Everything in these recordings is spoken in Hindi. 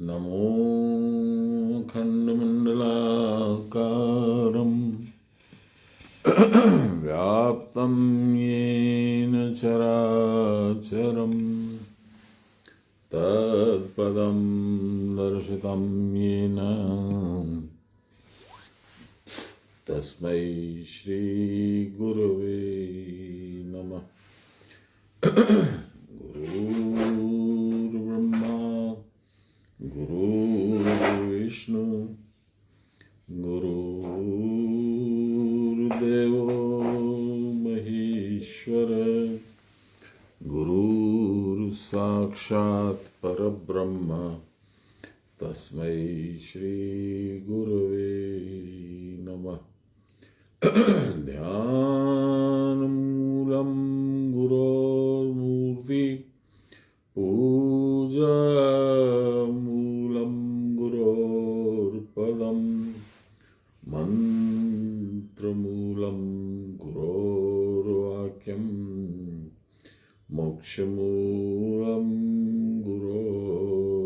नमो खण्डमण्डलाकारं व्याप्तं येन चराचरं तत्पदं दर्शितं येन तस्मै श्रीगुरवे नमः। गुरुर्ब्रह्मा गुरुर्विष्णु गुरुर्देवो महेश्वर गुरुर्साक्षात् परब्रह्म तस्मै श्रीगुरवे नमः। ध्यानमूलं गुरोर्मूर्ति पूजामूलं गुरोर्पदं मन्त्रमूलं गुरोर्वाक्यं मोक्षमूलं गुरोर्कृपाम्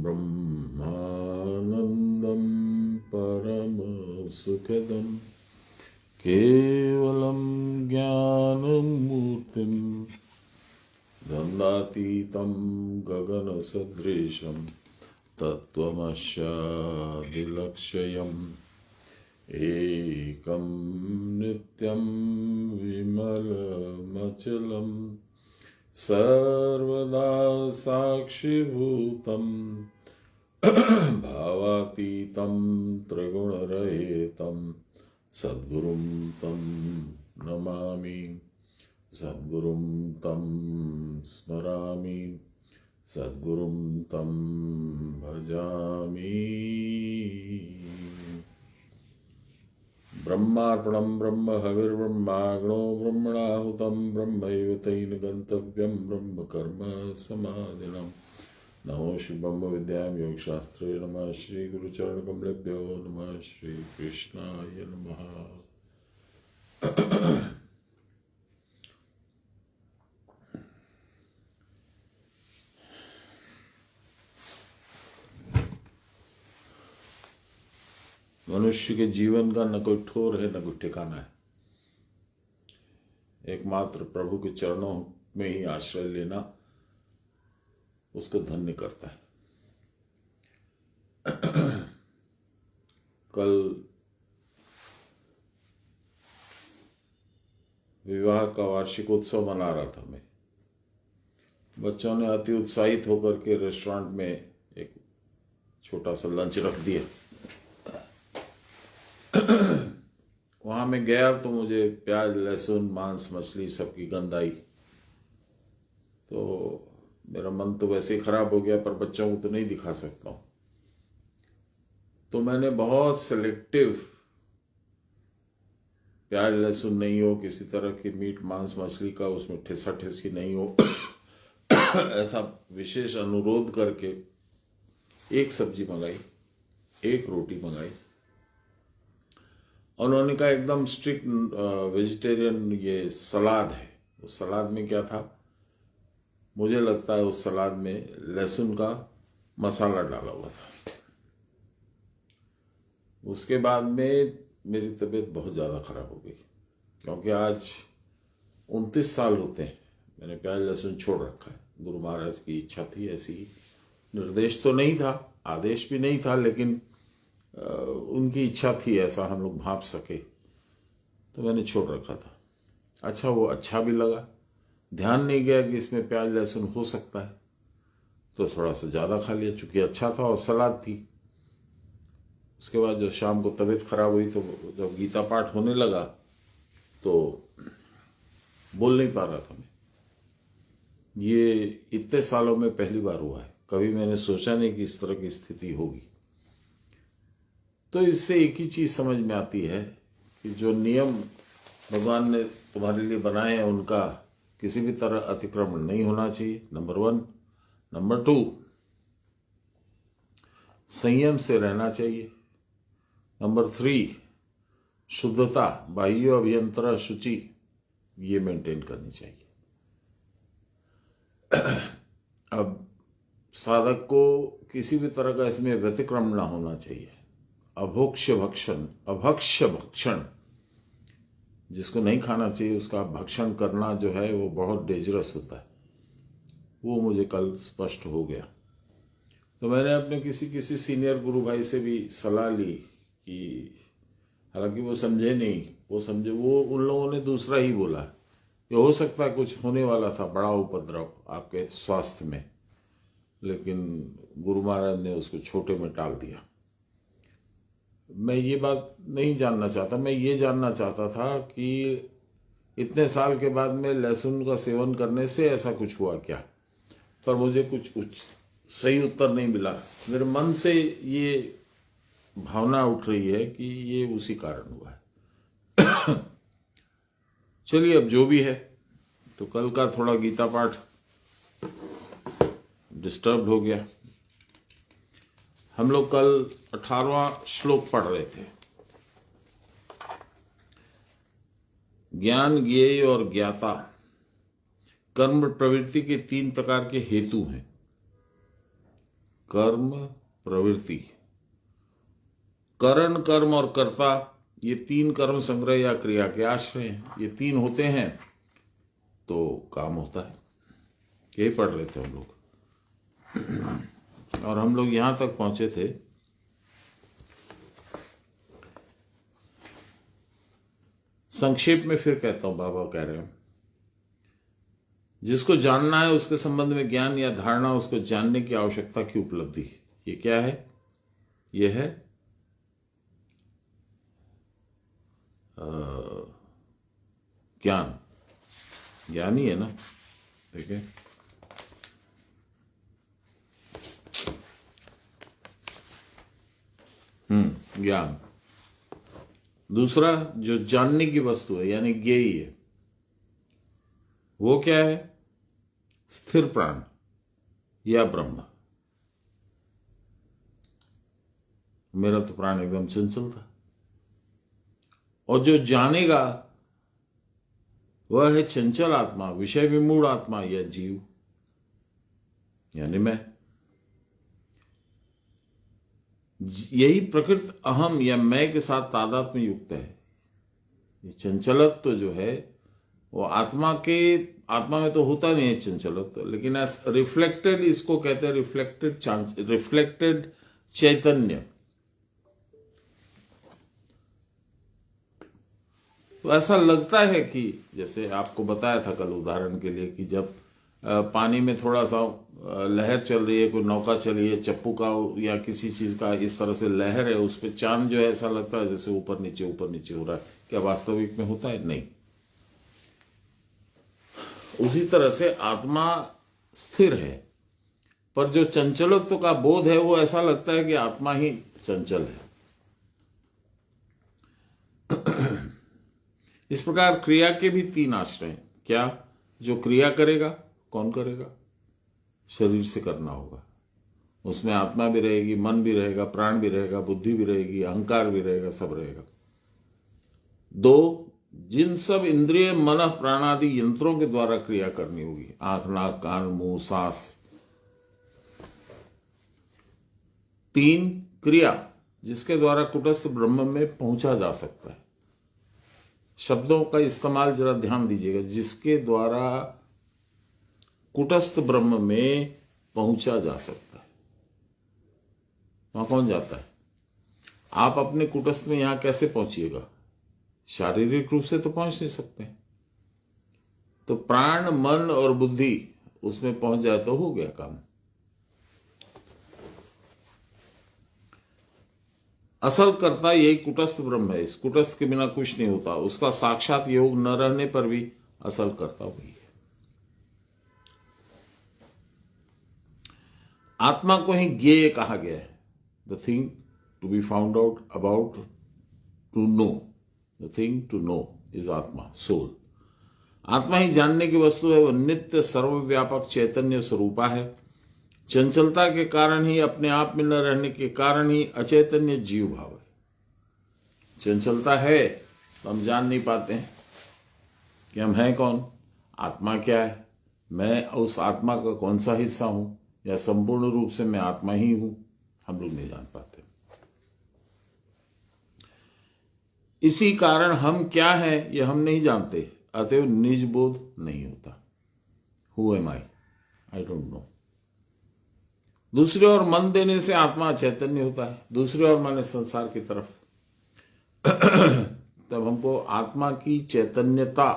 ब्रह्मानन्दं परमसुखदं केवलं ज्ञानमूर्तिं द्वन्द्वातीतं गगनसदृशं तत्त्वमस्यादिलक्ष्यम् एकं नित्यं विमलमचलं सर्वदा साक्षिभूतं भावातीतं त्रिगुणरहितं सद्गुरुं तं नमामि, सद्गुरुं तं स्मरामि, सद्गुरुं तं भजामि। ब्रह्मार्पणं ब्रह्म हविर्ब्रह्माग्नो ब्रह्मणाहुतं ब्रह्मैव तेन गन्तव्यं ब्रह्म कर्म समाधिनं। नमो श्री ब्रह्म विद्यां योगशास्त्रे नमः श्री गुरुचरणकमलेभ्यो नमः श्री कृष्णाय नमः। मनुष्य के जीवन का न कोई ठोर है न कोई ठिकाना है। एकमात्र प्रभु के चरणों में ही आश्रय लेना उसको धन्य करता है। कल विवाह का वार्षिकोत्सव मना रहा था मैं। बच्चों ने अति उत्साहित होकर के रेस्टोरेंट में एक छोटा सा लंच रख दिया। वहां मैं गया तो मुझे प्याज लहसुन मांस मछली सबकी गंध आई, तो मेरा मन तो वैसे ही खराब हो गया, पर बच्चों को तो नहीं दिखा सकता हूं। तो मैंने बहुत सिलेक्टिव, प्याज लहसुन नहीं हो, किसी तरह की मीट मांस मछली का उसमें ठेसा ठेसी नहीं हो ऐसा विशेष अनुरोध करके एक सब्जी मंगाई, एक रोटी मंगाई। उन्होंने कहा एकदम स्ट्रिक्ट वेजिटेरियन ये सलाद है। उस सलाद में क्या था, मुझे लगता है उस सलाद में लहसुन का मसाला डाला हुआ था। उसके बाद में मेरी तबीयत बहुत ज़्यादा खराब हो गई, क्योंकि आज 29 साल होते हैं मैंने प्याज लहसुन छोड़ रखा है। गुरु महाराज की इच्छा थी, ऐसी निर्देश तो नहीं था, आदेश भी नहीं था, लेकिन उनकी इच्छा थी, ऐसा हम लोग भांप सके, तो मैंने छोड़ रखा था। अच्छा, वो अच्छा भी लगा, ध्यान नहीं गया कि इसमें प्याज लहसुन हो सकता है, तो थोड़ा सा ज़्यादा खा लिया, चूंकि अच्छा था और सलाद थी। उसके बाद जब शाम को तबीयत खराब हुई, तो जब गीता पाठ होने लगा तो बोल नहीं पा रहा था मैं। ये इतने सालों में पहली बार हुआ है, कभी मैंने सोचा नहीं कि इस तरह की स्थिति होगी। तो इससे एक ही चीज समझ में आती है कि जो नियम भगवान ने तुम्हारे लिए बनाए हैं उनका किसी भी तरह अतिक्रमण नहीं होना चाहिए, नंबर 1। नंबर 2, संयम से रहना चाहिए। नंबर 3, शुद्धता, बाह्य अभियंत्रण शुचि, ये मेंटेन करनी चाहिए। अब साधक को किसी भी तरह का इसमें व्यतिक्रम ना होना चाहिए। अभक्ष्य भक्षण जिसको नहीं खाना चाहिए उसका भक्षण करना जो है वो बहुत डेंजरस होता है। वो मुझे कल स्पष्ट हो गया। तो मैंने अपने किसी सीनियर गुरु भाई से भी सलाह ली कि हालांकि वो समझे नहीं, वो उन लोगों ने दूसरा ही बोला कि हो सकता है कुछ होने वाला था, बड़ा उपद्रव आपके स्वास्थ्य में, लेकिन गुरु महाराज ने उसको छोटे में टाल दिया। मैं ये बात नहीं जानना चाहता, मैं ये जानना चाहता था कि इतने साल के बाद में लहसुन का सेवन करने से ऐसा कुछ हुआ क्या, पर मुझे कुछ सही उत्तर नहीं मिला। मेरे मन से ये भावना उठ रही है कि ये उसी कारण हुआ है। चलिए, अब जो भी है, तो कल का थोड़ा गीता पाठ डिस्टर्ब हो गया। हम लोग कल 18वां श्लोक पढ़ रहे थे। ज्ञान, ज्ञेय और ज्ञाता कर्म प्रवृत्ति के 3 प्रकार के हेतु हैं। कर्म, प्रवृत्ति, करण, कर्म और कर्ता, ये 3 कर्म संग्रह या क्रिया के आश्रय हैं। ये 3 होते हैं तो काम होता है। यही पढ़ रहे थे हम लोग, और हम लोग यहां तक पहुंचे थे संक्षेप में फिर कहता हूं, बाबा कह रहे हैं जिसको जानना है उसके संबंध में ज्ञान या धारणा, उसको जानने की आवश्यकता की उपलब्धि। ये क्या है? ये है ज्ञान। ज्ञान ही है ना, ठीक है। ज्ञान। दूसरा जो जानने की वस्तु है यानी ज्ञेय है, वो क्या है? स्थिर प्राण या ब्रह्म। मेरा तो प्राण एकदम चंचल था। और जो जानेगा वह है चंचल आत्मा, विषय विमूढ़ आत्मा या जीव, यानी मैं। यही प्रकृति अहम या मैं के साथ तादात्म्य युक्त है। ये चंचलत्व जो है वो आत्मा में तो होता नहीं है चंचलत्व, लेकिन रिफ्लेक्टेड, इसको कहते हैं रिफ्लेक्टेड चैतन्य। तो ऐसा लगता है कि जैसे आपको बताया था कल उदाहरण के लिए कि जब पानी में थोड़ा सा लहर चल रही है, कोई नौका चल रही है, चप्पू का या किसी चीज का इस तरह से लहर है, उस पर चांद जो है ऐसा लगता है जैसे ऊपर नीचे हो रहा है। क्या वास्तविक में होता है? नहीं। उसी तरह से आत्मा स्थिर है, पर जो चंचलत्व का बोध है वो ऐसा लगता है कि आत्मा ही चंचल है। इस प्रकार क्रिया के भी 3 आश्रय हैं। क्या? जो क्रिया करेगा, कौन करेगा? शरीर से करना होगा। उसमें आत्मा भी रहेगी, मन भी रहेगा, प्राण भी रहेगा, बुद्धि भी रहेगी, अहंकार भी रहेगा, सब रहेगा। 2, जिन सब इंद्रिय, मन, प्राण आदि यंत्रों के द्वारा क्रिया करनी होगी, आंख, नाक, कान, मुंह, सांस। 3, क्रिया जिसके द्वारा कुटस्थ ब्रह्म में पहुंचा जा सकता है। शब्दों का इस्तेमाल जरा ध्यान दीजिएगा। जिसके द्वारा कुटस्थ ब्रह्म में पहुंचा जा सकता है, वहां कौन जाता है? आप अपने कुटस्थ में यहां कैसे पहुंचिएगा? शारीरिक रूप से तो पहुंच नहीं सकते। तो प्राण, मन और बुद्धि उसमें पहुंच जाए तो हो गया काम। असल कर्ता यही कुटस्थ ब्रह्म है। इस कुटस्थ के बिना कुछ नहीं होता। उसका साक्षात योग न रहने पर भी असल कर्ता वही है। आत्मा को ही ज्ञेय कहा गया है। The thing to be found out, about to know. The thing to know is atma, soul. आत्मा ही जानने की वस्तु है। वह नित्य सर्वव्यापक चैतन्य स्वरूपा है। चंचलता के कारण ही, अपने आप में न रहने के कारण ही अचैतन्य जीव भाव है। चंचलता है तो हम जान नहीं पाते हैं कि हम हैं कौन, आत्मा क्या है, मैं उस आत्मा का कौन सा हिस्सा हूं या संपूर्ण रूप से मैं आत्मा ही हूं, हम लोग नहीं जान पाते। इसी कारण हम क्या हैं यह हम नहीं जानते, अतएव निज बोध नहीं होता। Who am I don't no. दूसरी ओर मन देने से आत्मा चैतन्य होता है, दूसरी ओर माने संसार की तरफ। तब हमको आत्मा की चैतन्यता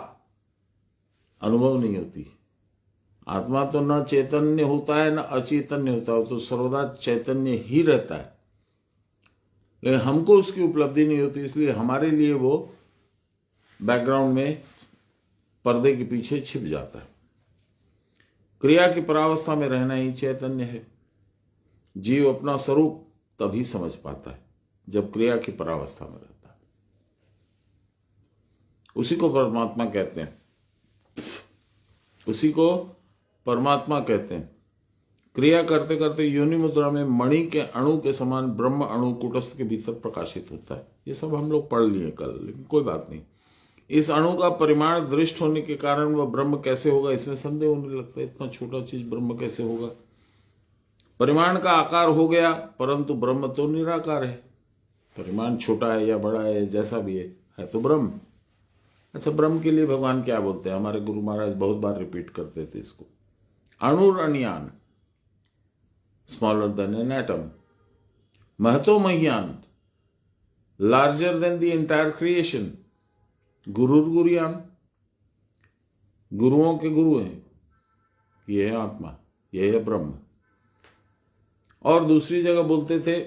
अनुभव नहीं होती। आत्मा तो न चैतन्य होता है न अचैतन्य होता है, तो सर्वदा चैतन्य ही रहता है, लेकिन हमको उसकी उपलब्धि नहीं होती। इसलिए हमारे लिए वो बैकग्राउंड में पर्दे के पीछे छिप जाता है। क्रिया की परावस्था में रहना ही चैतन्य है। जीव अपना स्वरूप तभी समझ पाता है जब क्रिया की परावस्था में रहता है। उसी को परमात्मा कहते हैं, उसी को परमात्मा कहते हैं। क्रिया करते करते योनि मुद्रा में मणि के अणु के समान ब्रह्म अणु कूटस्थ के भीतर प्रकाशित होता है। ये सब हम लोग पढ़ लिए कल, लेकिन कोई बात नहीं। इस अणु का परिमाण दृष्ट होने के कारण वह ब्रह्म कैसे होगा, इसमें संदेह होने लगता है। इतना छोटा चीज ब्रह्म कैसे होगा? परिमाण का आकार हो गया, परंतु ब्रह्म तो निराकार है। परिमाण छोटा है या बड़ा है, जैसा भी है तो ब्रह्म। अच्छा, ब्रह्म के लिए भगवान क्या बोलते हैं? हमारे गुरु महाराज बहुत बार रिपीट करते थे इसको। अणुरणियान, स्मॉलर देन एन एटम, महतो मह्यान, larger than the entire creation, गुरुर गुरियान, गुरुओं के गुरु हैं। ये है आत्मा, ये है ब्रह्म। और दूसरी जगह बोलते थे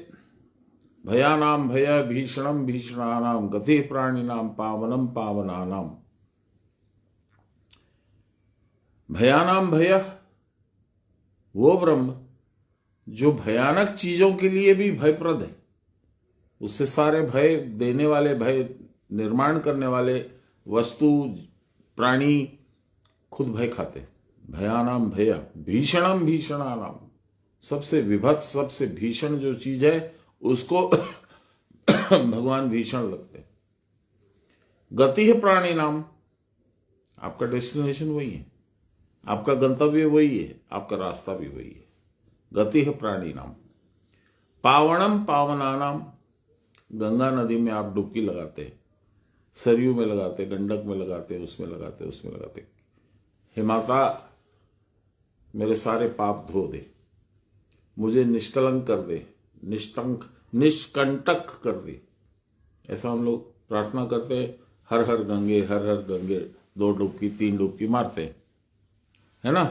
भयानाम भय भीषणम भीषणानाम गति प्राणिनाम पावनम पावनानाम। भयानाम भय, वो ब्रह्म जो भयानक चीजों के लिए भी भयप्रद है। उससे सारे भय देने वाले, भय निर्माण करने वाले वस्तु, प्राणी खुद भय खाते। भयानाम भय भीषणम भीषणानाम, सबसे विभत्स, सबसे भीषण जो चीज है उसको भगवान भीषण लगते। गति है प्राणी नाम, आपका डेस्टिनेशन वही है, आपका गंतव्य वही है, आपका रास्ता भी वही है। गति है प्राणी नाम। पावनम पावनानाम, गंगा नदी में आप डुबकी लगाते, सरयू में लगाते, गंडक में लगाते, उसमें लगाते, उसमें लगाते। हे माता, मेरे सारे पाप धो दे, मुझे निष्कलंक कर दे, निष्कंटक कर दे। ऐसा हम लोग प्रार्थना करते हैं। हर हर गंगे, हर हर गंगे, 2 डुबकी 3 डुबकी मारते है ना।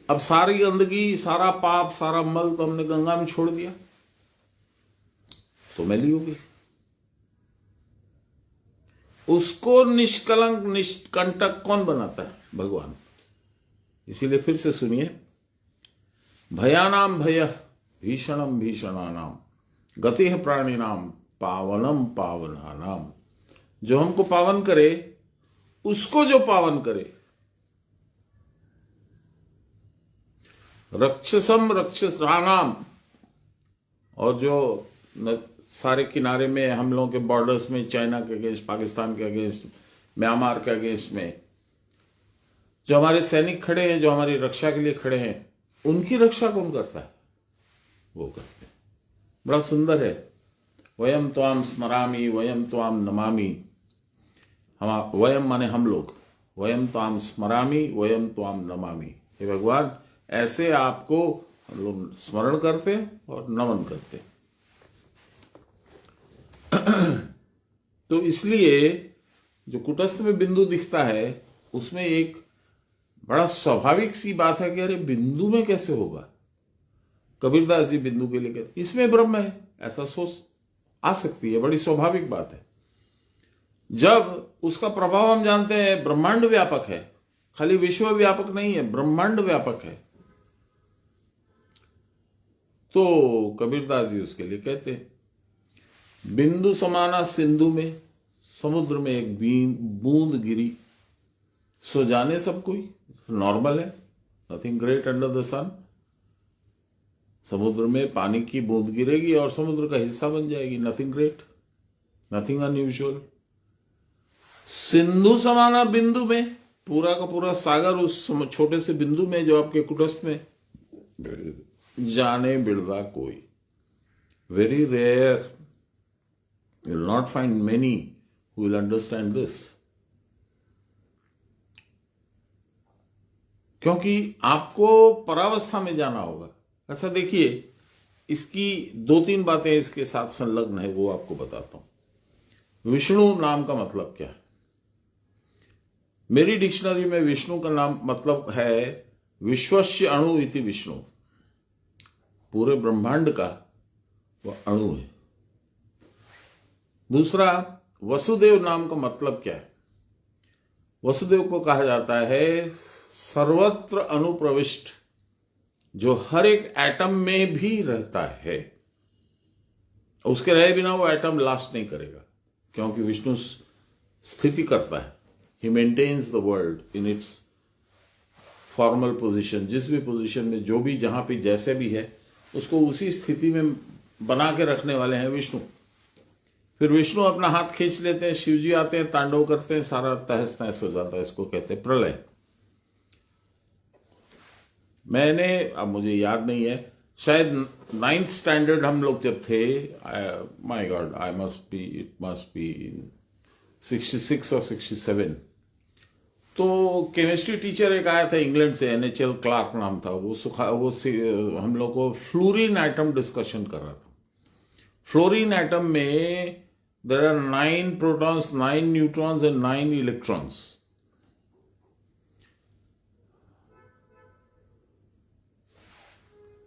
अब सारी गंदगी, सारा पाप, सारा मल तो हमने गंगा में छोड़ दिया, तो मैली हो गई। उसको निष्कलंक निष्कंटक कौन बनाता है? भगवान। इसीलिए फिर से सुनिए, भयानाम भय भीषणम भीषणानाम गति है प्राणिनाम पावनम पावनानाम। जो हमको पावन करे, उसको जो पावन करे। रक्षसम रक्षसानाम, और जो सारे किनारे में हम लोगों के बॉर्डर्स में, चाइना के अगेंस्ट, पाकिस्तान के अगेंस्ट, म्यांमार के अगेंस्ट में जो हमारे सैनिक खड़े हैं, जो हमारी रक्षा के लिए खड़े हैं, उनकी रक्षा कौन करता है? वो करते हैं। बड़ा सुंदर है। वयम त्वाम स्मरामी वयम त्वाम नमामि। हम, वयम माने हम लोग, वयम त्वाम स्मरामी वयम त्वाम नमामि। हे भगवान, ऐसे आपको हम लोग स्मरण करते और नमन करते। तो इसलिए जो कुटस्थ में बिंदु दिखता है, उसमें एक बड़ा स्वाभाविक सी बात है कि अरे बिंदु में कैसे होगा? कबीरदास जी बिंदु के लिए कहते इसमें ब्रह्म है, ऐसा सोच आ सकती है, बड़ी स्वाभाविक बात है। जब उसका प्रभाव हम जानते हैं, ब्रह्मांड व्यापक है, खाली विश्व व्यापक नहीं है, ब्रह्मांड व्यापक है, तो कबीरदास जी उसके लिए कहते हैं बिंदु समाना सिंधु में, समुद्र में एक बूंद गिरी, सो जाने सब कोई। नॉर्मल है, नथिंग ग्रेट अंडर द सन। समुद्र में पानी की बूंद गिरेगी और समुद्र का हिस्सा बन जाएगी, nothing great, nothing unusual. Sindhu समाना बिंदु में, पूरा का पूरा सागर उस छोटे से बिंदु में जो आपके कुटस्थ में, जाने बिरदा कोई, very rare, you will not find many who will understand this. क्योंकि आपको परावस्था में जाना होगा। अच्छा देखिए, इसकी 2-3 बातें इसके साथ संलग्न है, वो आपको बताता हूं। विष्णु नाम का मतलब क्या है? मेरी डिक्शनरी में विष्णु का नाम मतलब है विश्वस्य अणु इति विष्णु, पूरे ब्रह्मांड का वह अणु है। दूसरा, वसुदेव नाम का मतलब क्या है? वसुदेव को कहा जाता है सर्वत्र अनुप्रविष्ट, जो हर एक एटम में भी रहता है। उसके रहे बिना वो एटम लास्ट नहीं करेगा, क्योंकि विष्णु स्थिति करता है। He maintains the world in its formal position, जिस भी पोजीशन में जो भी जहां पे जैसे भी है उसको उसी स्थिति में बना के रखने वाले हैं विष्णु। फिर विष्णु अपना हाथ खींच लेते हैं, शिवजी आते हैं, तांडव करते हैं, सारा तहस नहस हो जाता है। इसको कहते हैं प्रलय। मैंने, अब मुझे याद नहीं है, शायद 9th स्टैंडर्ड हम लोग जब थे, my God, it must be 66 और 67, तो केमिस्ट्री टीचर एक आया था इंग्लैंड से, NHL क्लार्क नाम था। वो हम लोग को फ्लोरीन एटम डिस्कशन कर रहा था। फ्लोरीन एटम में there are 9 protons, 9 neutrons and 9 electrons.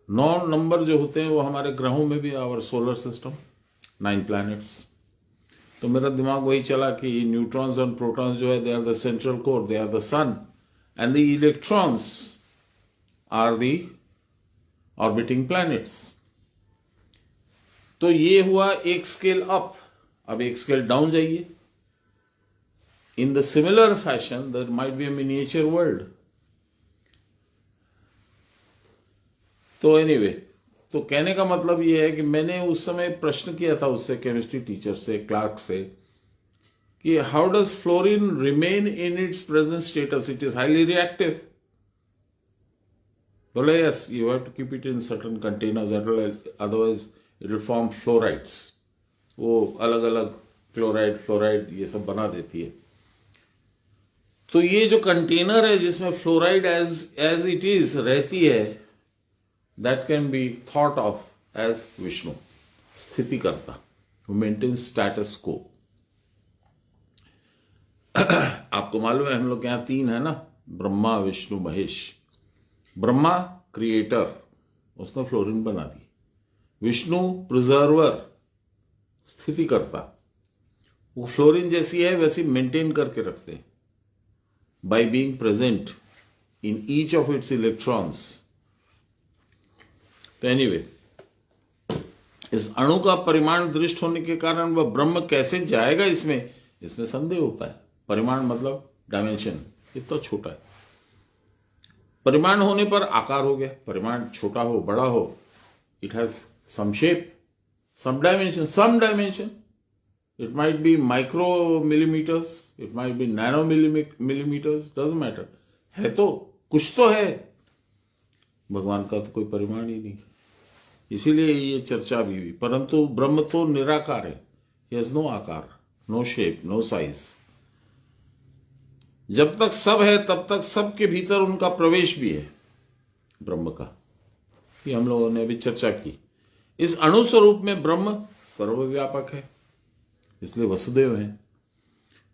नौ नंबर जो होते हैं वो हमारे ग्रहों में भी, आवर सोलर सिस्टम 9 प्लैनेट्स। तो मेरा दिमाग वही चला कि न्यूट्रॉन्स और प्रोटॉन्स जो है, they are the central core, they are the sun, and the electrons are the orbiting planets. तो ये हुआ एक स्केल अप। अब एक स्केल डाउन जाइए। In the similar fashion there might be a miniature world. तो एनीवे, तो कहने का मतलब यह है कि मैंने उस समय प्रश्न किया था उससे, केमिस्ट्री टीचर से, क्लार्क से, कि how does fluorine remain in its present status? It is highly reactive. बोले yes, you have to keep it in certain containers, otherwise it will form fluorides. वो अलग अलग क्लोराइड, फ्लोराइड ये सब बना देती है। तो ये जो कंटेनर है जिसमें फ्लोराइड एज इट इज रहती है, that can be thought of as Vishnu, स्थिति करता, who maintains status quo। आपको मालूम है हम लोग के यहां 3 है ना, ब्रह्मा, विष्णु, महेश। ब्रह्मा क्रिएटर, उसने फ्लोरीन बना दी। विष्णु प्रिजर्वर, स्थिति करता, वो फ्लोरीन जैसी है वैसी मेंटेन करके रखते हैं, by being present in each of its electrons. तो एनीवे, इस अणु का परिमाण दृष्ट होने के कारण वह ब्रह्म कैसे जाएगा इसमें संदेह होता है। परिमाण मतलब डायमेंशन, इतना छोटा है। परिमाण होने पर आकार हो गया। परिमाण छोटा हो, बड़ा हो, it has some shape, some dimension. It might be micro millimetres, it might be nano millimetres, doesn't matter. है तो कुछ तो है। भगवान का तो कोई परिमाण ही नहीं, इसीलिए ये चर्चा भी हुई। परंतु ब्रह्म तो निराकार है, ही हैज नो आकार, नो शेप, नो साइज। जब तक सब है तब तक सबके भीतर उनका प्रवेश भी है ब्रह्म का, ये हम लोगों ने अभी चर्चा की। इस अणु स्वरूप में ब्रह्म सर्वव्यापक है, इसलिए वसुदेव है,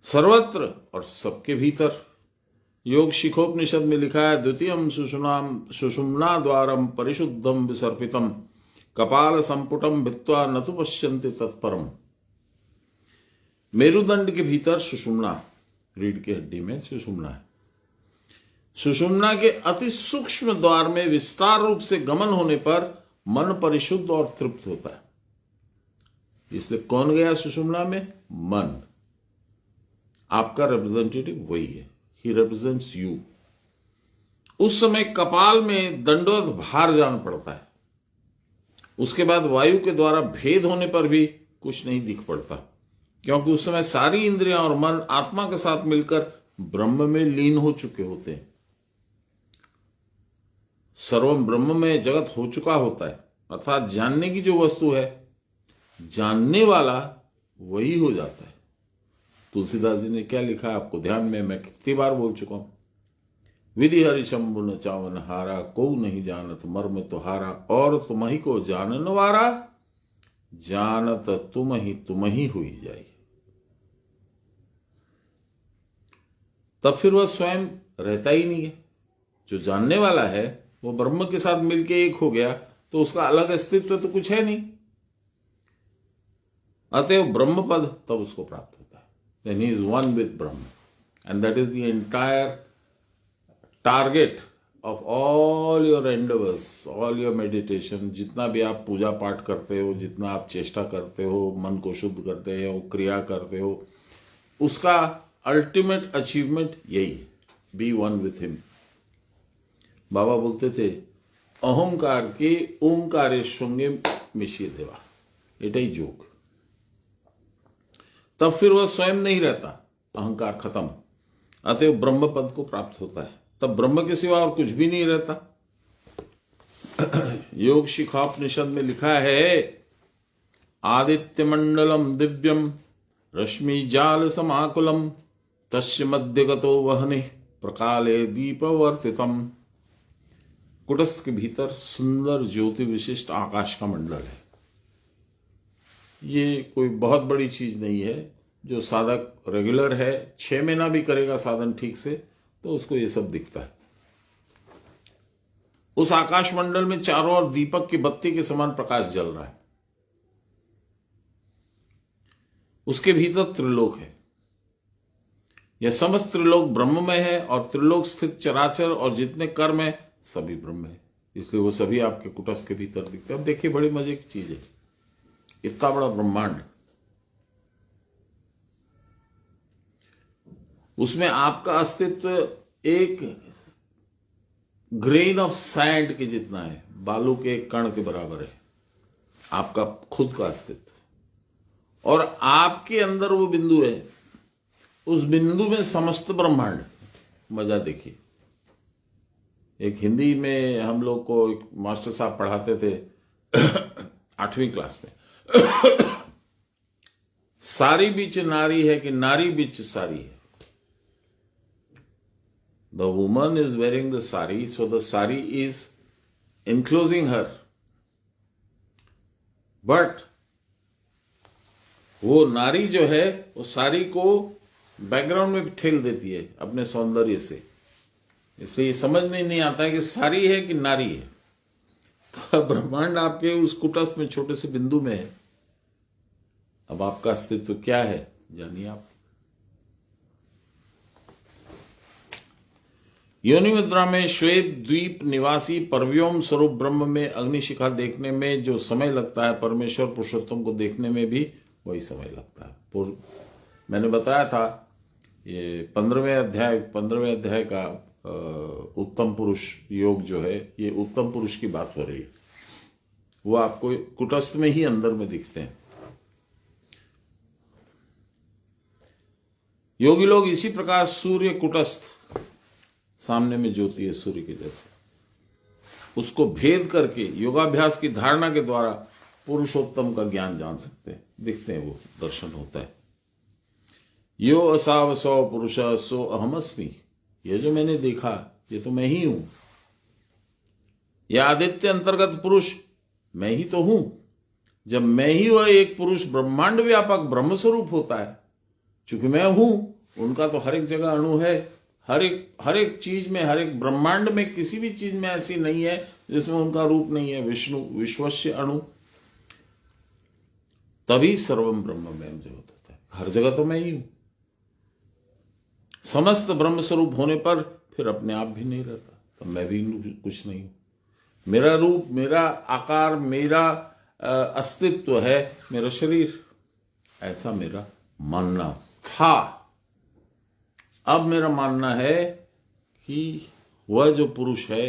सर्वत्र और सबके भीतर। योग शिखोपनिषद में लिखा है, द्वितीयम सुषुम्ना द्वारम परिशुद्धम विसर्पितम कपाल संपुटम भित्वा न तु पश्यन्ति तत्परम। मेरुदंड के भीतर सुषुम्ना, रीढ़ की हड्डी में सुषुम्ना है। सुषुम्ना के अति सूक्ष्म द्वार में विस्तार रूप से गमन होने पर मन परिशुद्ध और तृप्त होता है। इसलिए कौन गया सुषुम्ना में? मन। आपका रिप्रेजेंटेटिव वही है, ही रिप्रेजेंट्स यू। उस समय कपाल में दंडवत भार जान पड़ता है। उसके बाद वायु के द्वारा भेद होने पर भी कुछ नहीं दिख पड़ता। क्योंकि उस समय सारी इंद्रियां और मन आत्मा के साथ मिलकर ब्रह्म में लीन हो चुके होते हैं। सर्वम ब्रह्म में जगत हो चुका होता है, अर्थात जानने की जो वस्तु है, जानने वाला वही हो जाता है। तुलसीदास जी ने क्या लिखा है आपको ध्यान में, मैं कितनी बार बोल चुका हूं। विधि हरि शंभु न चावन हारा, को नहीं जानत मर्म तुहारा, और तुम ही को जानन वारा, जानत तुम ही हुई जाई। तब फिर वह स्वयं रहता ही नहीं है। जो जानने वाला है वो ब्रह्म के साथ मिलके एक हो गया, तो उसका अलग अस्तित्व तो कुछ है नहीं। अतएव ब्रह्म पद तब उसको प्राप्त होता है। Then he is one with Brahm, and that is the entire target of all your endeavours, all your meditation. जितना भी आप पूजा पाठ करते हो, जितना आप चेष्टा करते हो, मन को शुद्ध करते हो, क्रिया करते हो, उसका अल्टीमेट अचीवमेंट यही है, बी वन विथ हिम। बाबा बोलते थे अहंकार के ओंकारेश्वंगे मिशिर देवा, एटा ही जोग। तब फिर वह स्वयं नहीं रहता, अहंकार खत्म, अतएव ब्रह्म पद को प्राप्त होता है। तब ब्रह्म के सिवा और कुछ भी नहीं रहता। योग शिखोपनिषद में लिखा है, आदित्य मंडलम दिव्यम रश्मि जाल समाकुलम, तस्य मध्यगतो वहने प्रकाले दीपवर्तितम। कुटस्थ के भीतर सुंदर ज्योति विशिष्ट आकाश का मंडल है। ये कोई बहुत बड़ी चीज नहीं है। जो साधक रेगुलर है, 6 महीना भी करेगा साधन ठीक से, तो उसको ये सब दिखता है। उस आकाश मंडल में चारों ओर दीपक की बत्ती के समान प्रकाश जल रहा है। उसके भीतर त्रिलोक है। यह समस्त त्रिलोक ब्रह्ममय है, और त्रिलोक स्थित चराचर और जितने कर्म है सभी ब्रह्म है, इसलिए वो सभी आपके कुटस्थ के भीतर दिखते हैं। अब देखिए बड़ी मजे की चीज है, इतना बड़ा ब्रह्मांड, उसमें आपका अस्तित्व एक ग्रेन ऑफ सैंड के जितना है, बालू के एक कण के बराबर है आपका खुद का अस्तित्व। और आपके अंदर वो बिंदु है, उस बिंदु में समस्त ब्रह्मांड। मजा देखिए, एक हिंदी में हम लोग को एक मास्टर साहब पढ़ाते थे 8वीं क्लास में, सारी बीच नारी है कि नारी बीच सारी है। The woman is wearing the sari, so the sari is enclosing her. But वो नारी जो है वो सारी को बैकग्राउंड में ठेल देती है अपने सौंदर्य से, इसलिए ये समझ में नहीं आता है कि सारी है कि नारी है। तो ब्रह्मांड आपके उस कुटस्थ में छोटे से बिंदु में है। अब आपका अस्तित्व क्या है जानिए आप। योनि मुद्रा में श्वेत द्वीप निवासी परव्योम स्वरूप ब्रह्म में अग्निशिखा देखने में जो समय लगता है, परमेश्वर पुरुषोत्तम को देखने में भी वही समय लगता है। मैंने बताया था ये 15वें अध्याय का उत्तम पुरुष योग जो है, ये उत्तम पुरुष की बात हो रही है। वो आपको कुटस्थ में ही अंदर में दिखते हैं। योगी लोग इसी प्रकार सूर्य कुटस्थ सामने में ज्योति है सूर्य के जैसे, उसको भेद करके योगाभ्यास की धारणा के द्वारा पुरुषोत्तम का ज्ञान जान सकते हैं, दिखते हैं, वो दर्शन होता है। यो असावसौ पुरुष सो अहमस्मि, ये जो मैंने देखा ये तो मैं ही हूं। यह आदित्य अंतर्गत पुरुष मैं ही तो हूं। जब मैं ही वह एक पुरुष ब्रह्मांड व्यापक ब्रह्म स्वरूप होता है, चूंकि मैं हूं, उनका तो हर एक जगह अणु है, हर एक चीज में, हर एक ब्रह्मांड में किसी भी चीज में ऐसी नहीं है जिसमें उनका रूप नहीं है। विष्णु विश्वस्य अणु, तभी सर्वम ब्रह्म में जगत होता है। हर जगह तो मैं ही हूं। समस्त ब्रह्म स्वरूप होने पर फिर अपने आप भी नहीं रहता, तो मैं भी कुछ नहीं हूं। मेरा रूप, मेरा आकार, मेरा अस्तित्व है मेरा शरीर, ऐसा मेरा मानना था। अब मेरा मानना है कि वह जो पुरुष है,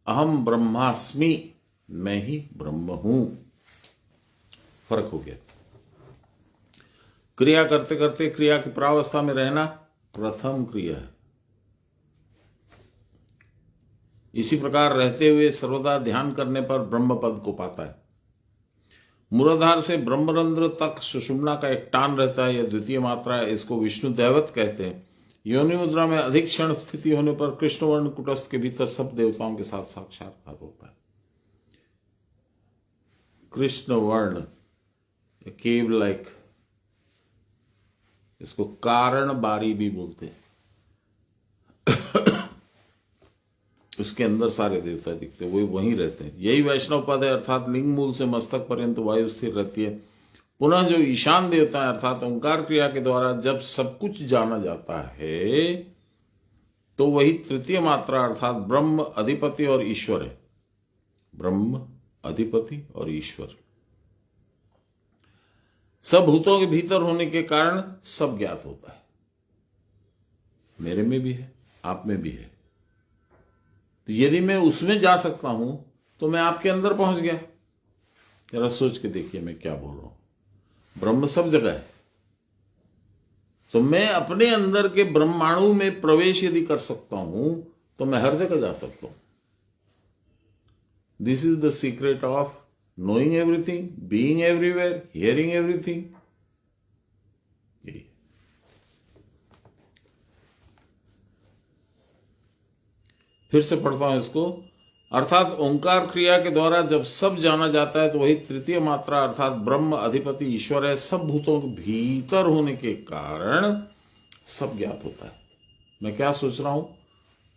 अहम ब्रह्मास्मि, मैं ही ब्रह्म हूं। फर्क हो गया। क्रिया करते करते क्रिया की प्रावस्था में रहना प्रथम क्रिया है। इसी प्रकार रहते हुए सर्वदा ध्यान करने पर ब्रह्म पद को पाता है। मूलाधार से ब्रह्मरंध्र तक सुषुम्ना का एक टान रहता है, यह द्वितीय मात्रा है। इसको विष्णु दैवत कहते हैं। योनि मुद्रा में अधिक क्षण स्थिति होने पर कृष्ण वर्ण कुटस्थ के भीतर सब देवताओं के साथ साक्षात्कार होता है। कृष्ण वर्ण केव लाइक, इसको कारण बारी भी बोलते हैं। उसके अंदर सारे देवता दिखते, वो वहीं रहते हैं। यही वैष्णव पद है, अर्थात लिंग मूल से मस्तक पर्यंत वायु स्थिर रहती है। पुनः जो ईशान देवता है अर्थात ओंकार क्रिया के द्वारा जब सब कुछ जाना जाता है तो वही तृतीय मात्रा अर्थात ब्रह्म अधिपति और ईश्वर है। ब्रह्म अधिपति और ईश्वर सब भूतों के भीतर होने के कारण सब ज्ञात होता है। मेरे में भी है, आप में भी है। तो यदि मैं उसमें जा सकता हूं तो मैं आपके अंदर पहुंच गया। जरा सोच के देखिए मैं क्या बोल रहा हूं। ब्रह्म सब जगह है, तो मैं अपने अंदर के ब्रह्माणु में प्रवेश यदि कर सकता हूं तो मैं हर जगह जा सकता हूं। This is the secret of knowing everything, being everywhere, hearing everything. फिर से पढ़ता हूं इसको। अर्थात ओंकार क्रिया के द्वारा जब सब जाना जाता है तो वही तृतीय मात्रा अर्थात ब्रह्म अधिपति ईश्वर है। सब भूतों के भीतर होने के कारण सब ज्ञात होता है। मैं क्या सोच रहा हूं,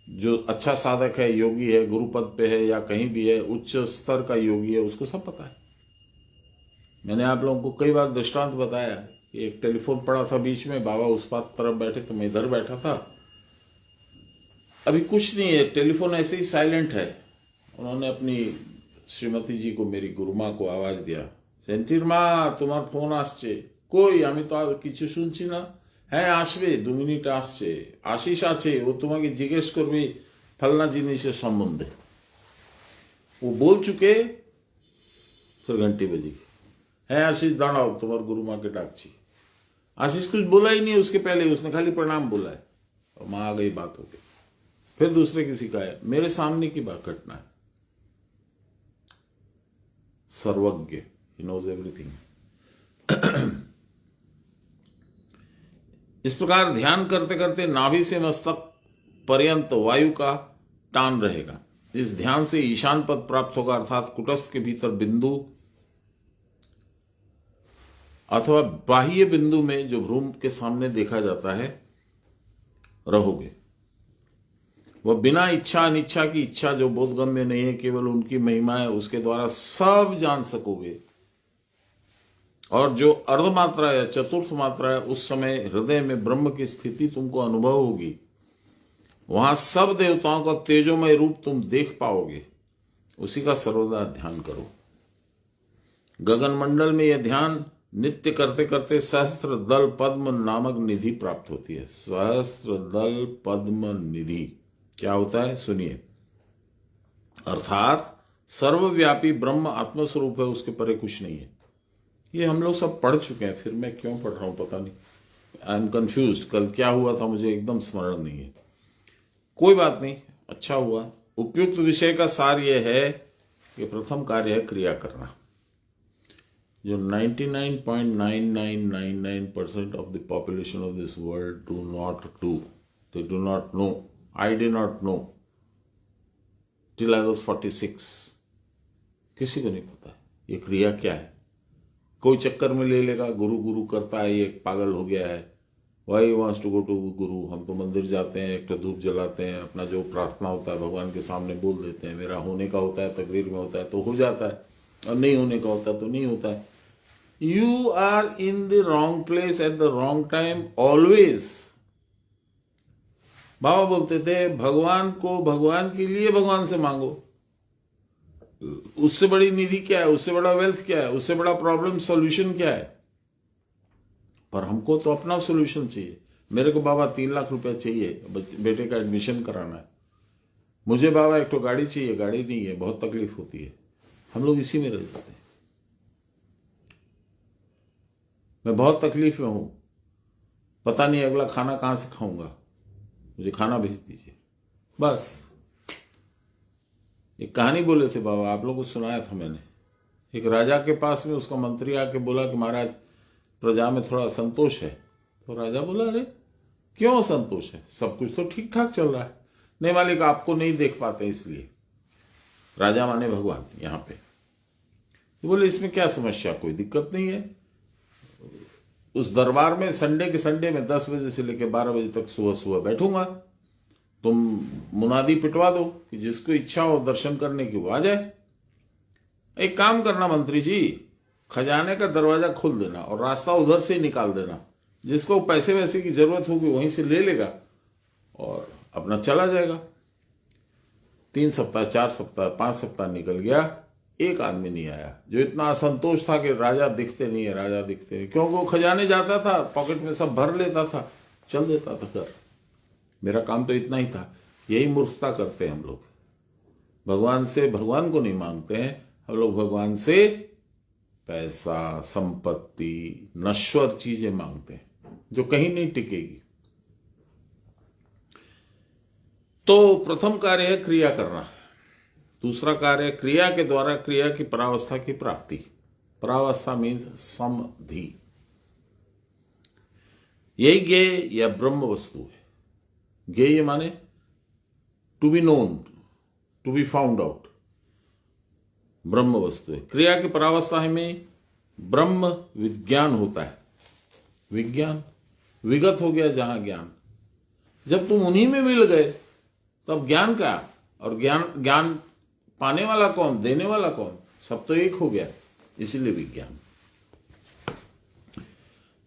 जो अच्छा साधक है, योगी है, गुरुपद पे है या कहीं भी है, उच्च स्तर का योगी है, उसको सब पता है। मैंने आप लोगों को कई बार दृष्टांत बताया कि एक टेलीफोन पड़ा था बीच में, बाबा उस पार तरफ बैठे तो मैं इधर बैठा था। अभी कुछ नहीं है, टेलीफोन ऐसे ही साइलेंट है। उन्होंने अपनी श्रीमती जी को, मेरी गुरुमा को आवाज दिया, सेंटिर माँ तुम्हार फोन आसছে। কই আমি তো আর কিছু শুনছি না। হ্যাঁ আসবে, 2 মিনিট আসছে, আশিস আছে, ও তোমাকে জিজ্ঞেস করবে फलना জিনিসের সম্বন্ধে। वो बोल चुके, फिर घंटी बजी। है आशीष दाड़ाओ, तुम्हार गुरु माँ के डाकची। आशीष कुछ बोला ही नहीं उसके पहले, उसने खाली प्रणाम बोला है और माँ आ गई, बात हो गई। फिर दूसरे किसी का है, मेरे सामने की बात घटना है। सर्वज्ञ, ही नोज एवरीथिंग। इस प्रकार ध्यान करते करते नाभि से मस्तक पर्यंत वायु का टान रहेगा। इस ध्यान से ईशान पद प्राप्त होगा अर्थात कुटस्थ के भीतर बिंदु अथवा बाह्य बिंदु में जो भ्रूम के सामने देखा जाता है रहोगे। वह बिना इच्छा अनिच्छा की, इच्छा जो बोधगम्य नहीं है, केवल उनकी महिमा है, उसके द्वारा सब जान सकोगे। और जो अर्ध मात्रा या चतुर्थ मात्रा है, उस समय हृदय में ब्रह्म की स्थिति तुमको अनुभव होगी। वहां सब देवताओं का तेजोमय रूप तुम देख पाओगे। उसी का सर्वदा ध्यान करो। गगन मंडल में यह ध्यान नित्य करते करते सहस्त्र दल पद्म नामक निधि प्राप्त होती है। सहस्त्र दल पद्म निधि क्या होता है सुनिए। अर्थात सर्वव्यापी ब्रह्म आत्मस्वरूप है, उसके परे कुछ नहीं है। ये हम लोग सब पढ़ चुके हैं, फिर मैं क्यों पढ़ रहा हूं पता नहीं। I am confuse. कल क्या हुआ था मुझे एकदम स्मरण नहीं है। कोई बात नहीं, अच्छा हुआ। उपयुक्त विषय का सार यह है कि प्रथम कार्य है क्रिया करना, जो 99.9999% of the population of this world do not do. They do not know. I did not know till I was 46। किसी को नहीं पता ये क्रिया क्या है। कोई चक्कर में ले लेगा, गुरु गुरु करता है, ये पागल हो गया है। Why wants to go to guru. हम तो मंदिर जाते हैं, एक तो धूप जलाते हैं, अपना जो प्रार्थना होता है भगवान के सामने बोल देते हैं। मेरा होने का होता है, तकदीर में होता है तो हो जाता है, और नहीं होने का होता है तो नहीं होता है। You are in the wrong place at the wrong time always. बाबा बोलते थे भगवान को भगवान के लिए भगवान से मांगो। उससे बड़ी निधि क्या है, उससे बड़ा वेल्थ क्या है, उससे बड़ा प्रॉब्लम सॉल्यूशन क्या है। पर हमको तो अपना सॉल्यूशन चाहिए। मेरे को बाबा 3 लाख रुपया चाहिए, बेटे का एडमिशन कराना है। मुझे बाबा एक तो गाड़ी चाहिए, गाड़ी नहीं है, बहुत तकलीफ होती है। हम लोग इसी में रह जाते हैं। मैं बहुत तकलीफ में हूं, पता नहीं अगला खाना कहां से खाऊंगा, मुझे खाना भेज दीजिए। बस एक कहानी बोले थे बाबा, आप लोगों को सुनाया था मैंने। एक राजा के पास में उसका मंत्री आके बोला कि महाराज प्रजा में थोड़ा असंतोष है। तो राजा बोला, अरे क्यों असंतोष है, सब कुछ तो ठीक ठाक चल रहा है। नहीं मालिक, आपको नहीं देख पाते इसलिए। राजा माने भगवान यहां पे। तो बोले इसमें क्या समस्या, कोई दिक्कत नहीं है। उस दरबार में संडे के संडे में 10 बजे से लेकर 12 बजे तक सुबह सुबह बैठूंगा, तुम मुनादी पिटवा दो कि जिसको इच्छा हो दर्शन करने की वो आ जाए। एक काम करना मंत्री जी, खजाने का दरवाजा खोल देना और रास्ता उधर से ही निकाल देना, जिसको पैसे वैसे की जरूरत होगी वहीं से ले लेगा और अपना चला जाएगा। 3 सप्ताह 4 सप्ताह 5 सप्ताह निकल गया, एक आदमी नहीं आया। जो इतना असंतोष था कि राजा दिखते नहीं है, राजा दिखते नहीं, क्योंकि वो खजाने जाता था, पॉकेट में सब भर लेता था, चल देता था घर। मेरा काम तो इतना ही था। यही मूर्खता करते हैं हम लोग। भगवान से भगवान को नहीं मांगते हैं हम लोग, भगवान से पैसा, संपत्ति, नश्वर चीजें मांगते हैं जो कहीं नहीं टिकेगी। तो प्रथम कार्य है क्रिया करना, दूसरा कार्य है क्रिया के द्वारा क्रिया की परावस्था की प्राप्ति। परावस्था मीन्स समधि। यही ज्ञेय या ब्रह्म वस्तु है। ज्ञेय माने to be known, to be found out, ब्रह्म वस्तु है। क्रिया की परावस्था में ब्रह्म विज्ञान होता है। विज्ञान विगत हो गया जहां ज्ञान। जब तुम उन्हीं में मिल गए तब ज्ञान क्या, और ज्ञान पाने वाला कौन, देने वाला कौन, सब तो एक हो गया, इसीलिए विज्ञान।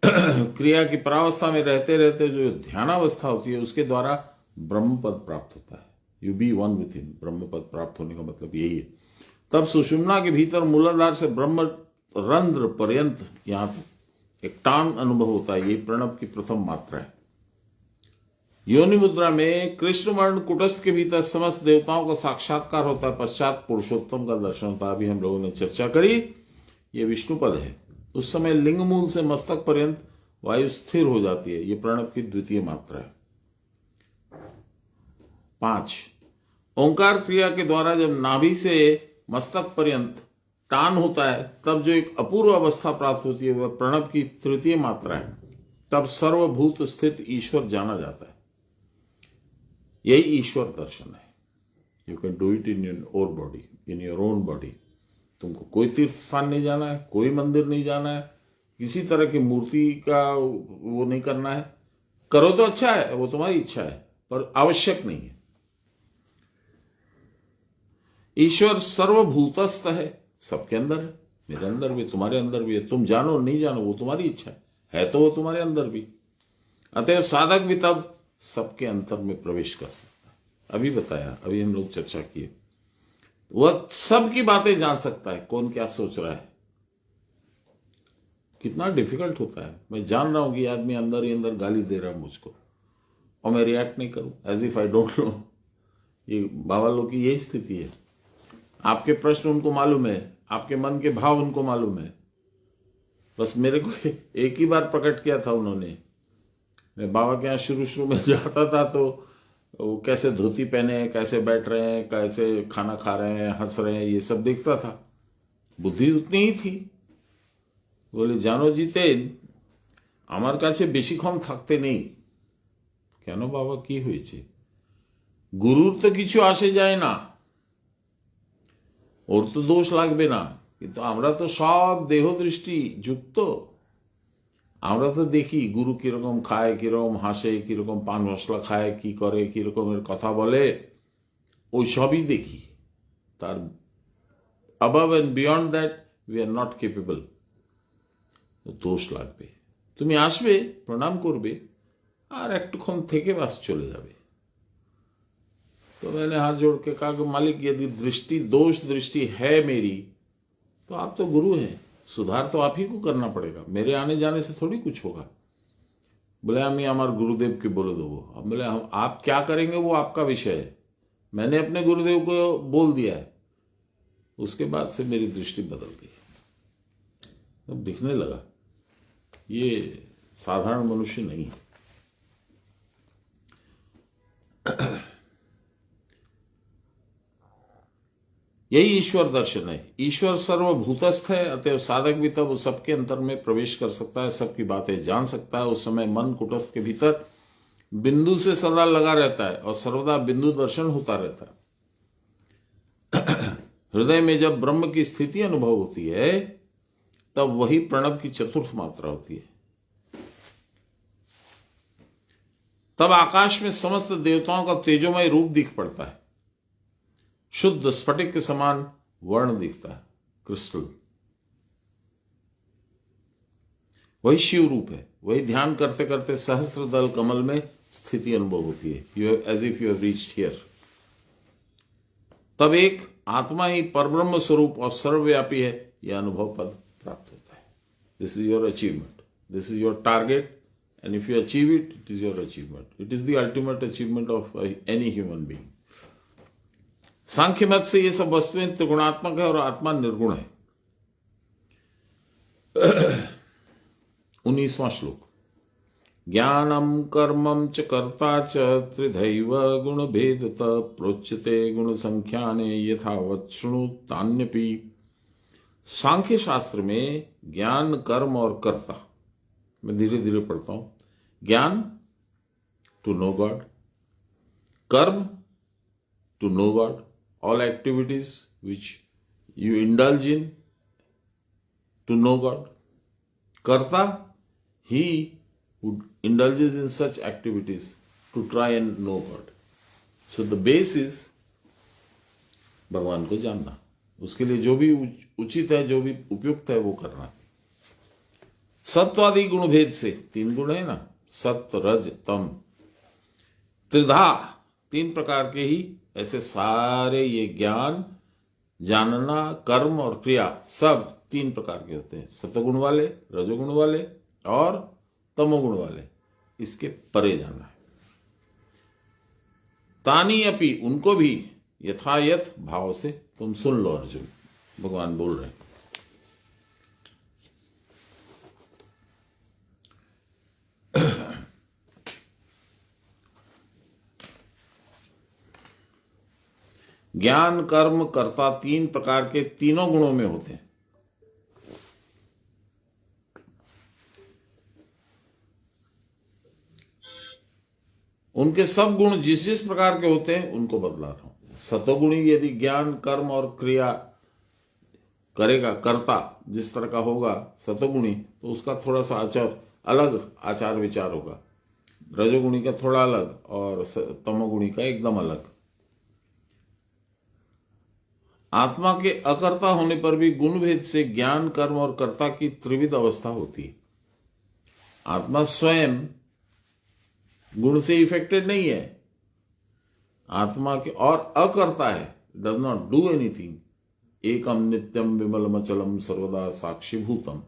क्रिया की परावस्था में रहते रहते जो ध्यानावस्था होती है उसके द्वारा ब्रह्म पद प्राप्त होता है। You be one with him. ब्रह्म पद प्राप्त होने का मतलब यही है। तब सुषुम्ना के भीतर मूलाधार से ब्रह्म रंध्र पर्यंत यहां एक टान अनुभव होता है। ये प्रणव की प्रथम मात्रा है। योनि मुद्रा में कृष्ण वर्ण कुटस्थ के भीतर समस्त देवताओं का साक्षात्कार होता है, पश्चात पुरुषोत्तम का दर्शन होता है। अभी हम लोगों ने चर्चा करी, ये विष्णु पद है। उस समय लिंग मूल से मस्तक पर्यंत वायु स्थिर हो जाती है। ये प्रणव की द्वितीय मात्रा है। 5 ओंकार क्रिया के द्वारा जब नाभि से मस्तक पर्यंत टान होता है तब जो एक अपूर्व अवस्था प्राप्त होती है वह प्रणव की तृतीय मात्रा है। तब सर्वभूत स्थित ईश्वर जाना जाता है। यही ईश्वर दर्शन है। You can do it in your body, in your own body. तुमको कोई तीर्थ स्थान नहीं जाना है, कोई मंदिर नहीं जाना है, किसी तरह की मूर्ति का वो नहीं करना है। करो तो अच्छा है, वो तुम्हारी इच्छा है, पर आवश्यक नहीं है। ईश्वर सर्वभूतस्थ है, सबके अंदर है, मेरे अंदर भी, तुम्हारे अंदर भी है। तुम जानो नहीं जानो वो तुम्हारी इच्छा है तो वो तुम्हारे अंदर भी। अतएव साधक भी तब सबके अंतर में प्रवेश कर सकता है। अभी बताया, अभी हम लोग चर्चा किए, वह सबकी बातें जान सकता है, कौन क्या सोच रहा है। कितना डिफिकल्ट होता है। मैं जान रहा हूं कि आदमी अंदर ही अंदर गाली दे रहा है मुझको, और मैं रिएक्ट नहीं करूं as if I don't know. ये बाबा लोग की यही स्थिति है। आपके प्रश्न उनको मालूम है, आपके मन के भाव उनको मालूम है, बस मेरे को एक ही बार प्रकट किया था उन्होंने। मैं बाबा के यहाँ शुरू में जाता था तो वो कैसे धोती पहने, कैसे बैठ रहे हैं, कैसे खाना खा रहे हैं, हंस रहे हैं, ये सब देखता था। बुद्धि उतनी ही थी। बोले जानो जीते আমার কাছে বেশিক্ষণ থাকতে নেই। কেন বাবা, কি হয়েছে? গুরুর তো কিছু আসে যায় না, ওর তো দোষ লাগবে না, কিন্তু আমরা তো সব দেহ দৃষ্টি যুক্ত। আমরা তো দেখি গুরু কিরকম খায়, কিরকম হাসে, কিরকম পান মশলা খায়, কি করে, কিরকমের কথা বলে, ওই সবই দেখি। তার above and beyond that we are not capable। দোষ লাগবে। তুমি আসবে, প্রণাম করবে, আর একটুক্ষণ থেকে বাস চলে যাবে। तो मैंने हाथ जोड़ के कहा कि मालिक यदि दृष्टि दोष दृष्टि है मेरी तो आप तो गुरु हैं, सुधार तो आप ही को करना पड़ेगा, मेरे आने जाने से थोड़ी कुछ होगा। बोले আমি আমার गुरुदेव के बोल दो। अब बोले हम आप क्या करेंगे वो आपका विषय है, मैंने अपने गुरुदेव को बोल दिया है। उसके बाद से मेरी दृष्टि बदल गई, अब दिखने लगा। ये साधारण मनुष्य नहीं है। यही ईश्वर दर्शन है। ईश्वर सर्वभूतस्थ है, अतएव साधक भी तब उस सबके अंतर में प्रवेश कर सकता है, सबकी बातें जान सकता है। उस समय मन कुटस्थ के भीतर बिंदु से सदा लगा रहता है और सर्वदा बिंदु दर्शन होता रहता है। हृदय में जब ब्रह्म की स्थिति अनुभव होती है तब वही प्रणव की चतुर्थ मात्रा होती है। तब आकाश में समस्त देवताओं का तेजोमय रूप दिख पड़ता है। शुद्ध स्फटिक के समान वर्ण दिखता है, क्रिस्टल। वही शिव रूप है। वही ध्यान करते करते सहस्त्र दल कमल में स्थिति अनुभव होती है। You have as if you have reached here. तब एक आत्मा ही परब्रह्म स्वरूप और सर्वव्यापी है, यह अनुभव पद प्राप्त होता है। This is your achievement, this is your target, and if you achieve it, it is your achievement. It is the ultimate achievement of any human being. Sankhya मत से ये सब वस्तुएं त्रिगुणात्मक है और आत्मा निर्गुण है। 19वां श्लोक। ज्ञानम कर्मम च कर्ता च त्रिधैव गुण भेदत प्रोच्यते गुण संख्याने यथावत् शृणु तान्यपि। सांख्य शास्त्र में ज्ञान, कर्म और कर्ता, मैं धीरे धीरे पढ़ता हूं। ज्ञान, टू नो गॉड। कर्म, to know God, all activities which you indulge in to know God. Karta, he who indulges in such activities to try and know God. So the base is भगवान को जानना, उसके लिए जो भी उचित है, जो भी उपयुक्त है, वो करना। सत्वादि गुण भेद से, 3 गुण है ना, सत्व, रज, तम, त्रिधा, 3 प्रकार के ही ऐसे सारे ये ज्ञान, जानना, कर्म और क्रिया सब 3 प्रकार के होते हैं। सत्वगुण वाले, रजोगुण वाले और तमोगुण वाले। इसके परे जाना है। तानी अपि, उनको भी यथायथ भाव से तुम सुन लो अर्जुन, भगवान बोल रहे हैं। ज्ञान, कर्म, कर्ता 3 प्रकार के, तीनों गुणों में होते हैं। उनके सब गुण जिस जिस प्रकार के होते हैं उनको बतला रहा हूं। सतोगुणी यदि ज्ञान, कर्म और क्रिया करेगा, कर्ता जिस तरह का होगा सतोगुणी, तो उसका थोड़ा सा अलग आचार विचार होगा। रजोगुणी का थोड़ा अलग और तमोगुणी का एकदम अलग। आत्मा के अकर्ता होने पर भी गुण भेद से ज्ञान, कर्म और कर्ता की त्रिविध अवस्था होती है। आत्मा स्वयं गुण से इफेक्टेड नहीं है। आत्मा के और अकर्ता है, डज नॉट डू एनीथिंग। एकम नित्यम विमलम अचलम सर्वदा साक्षीभूतम।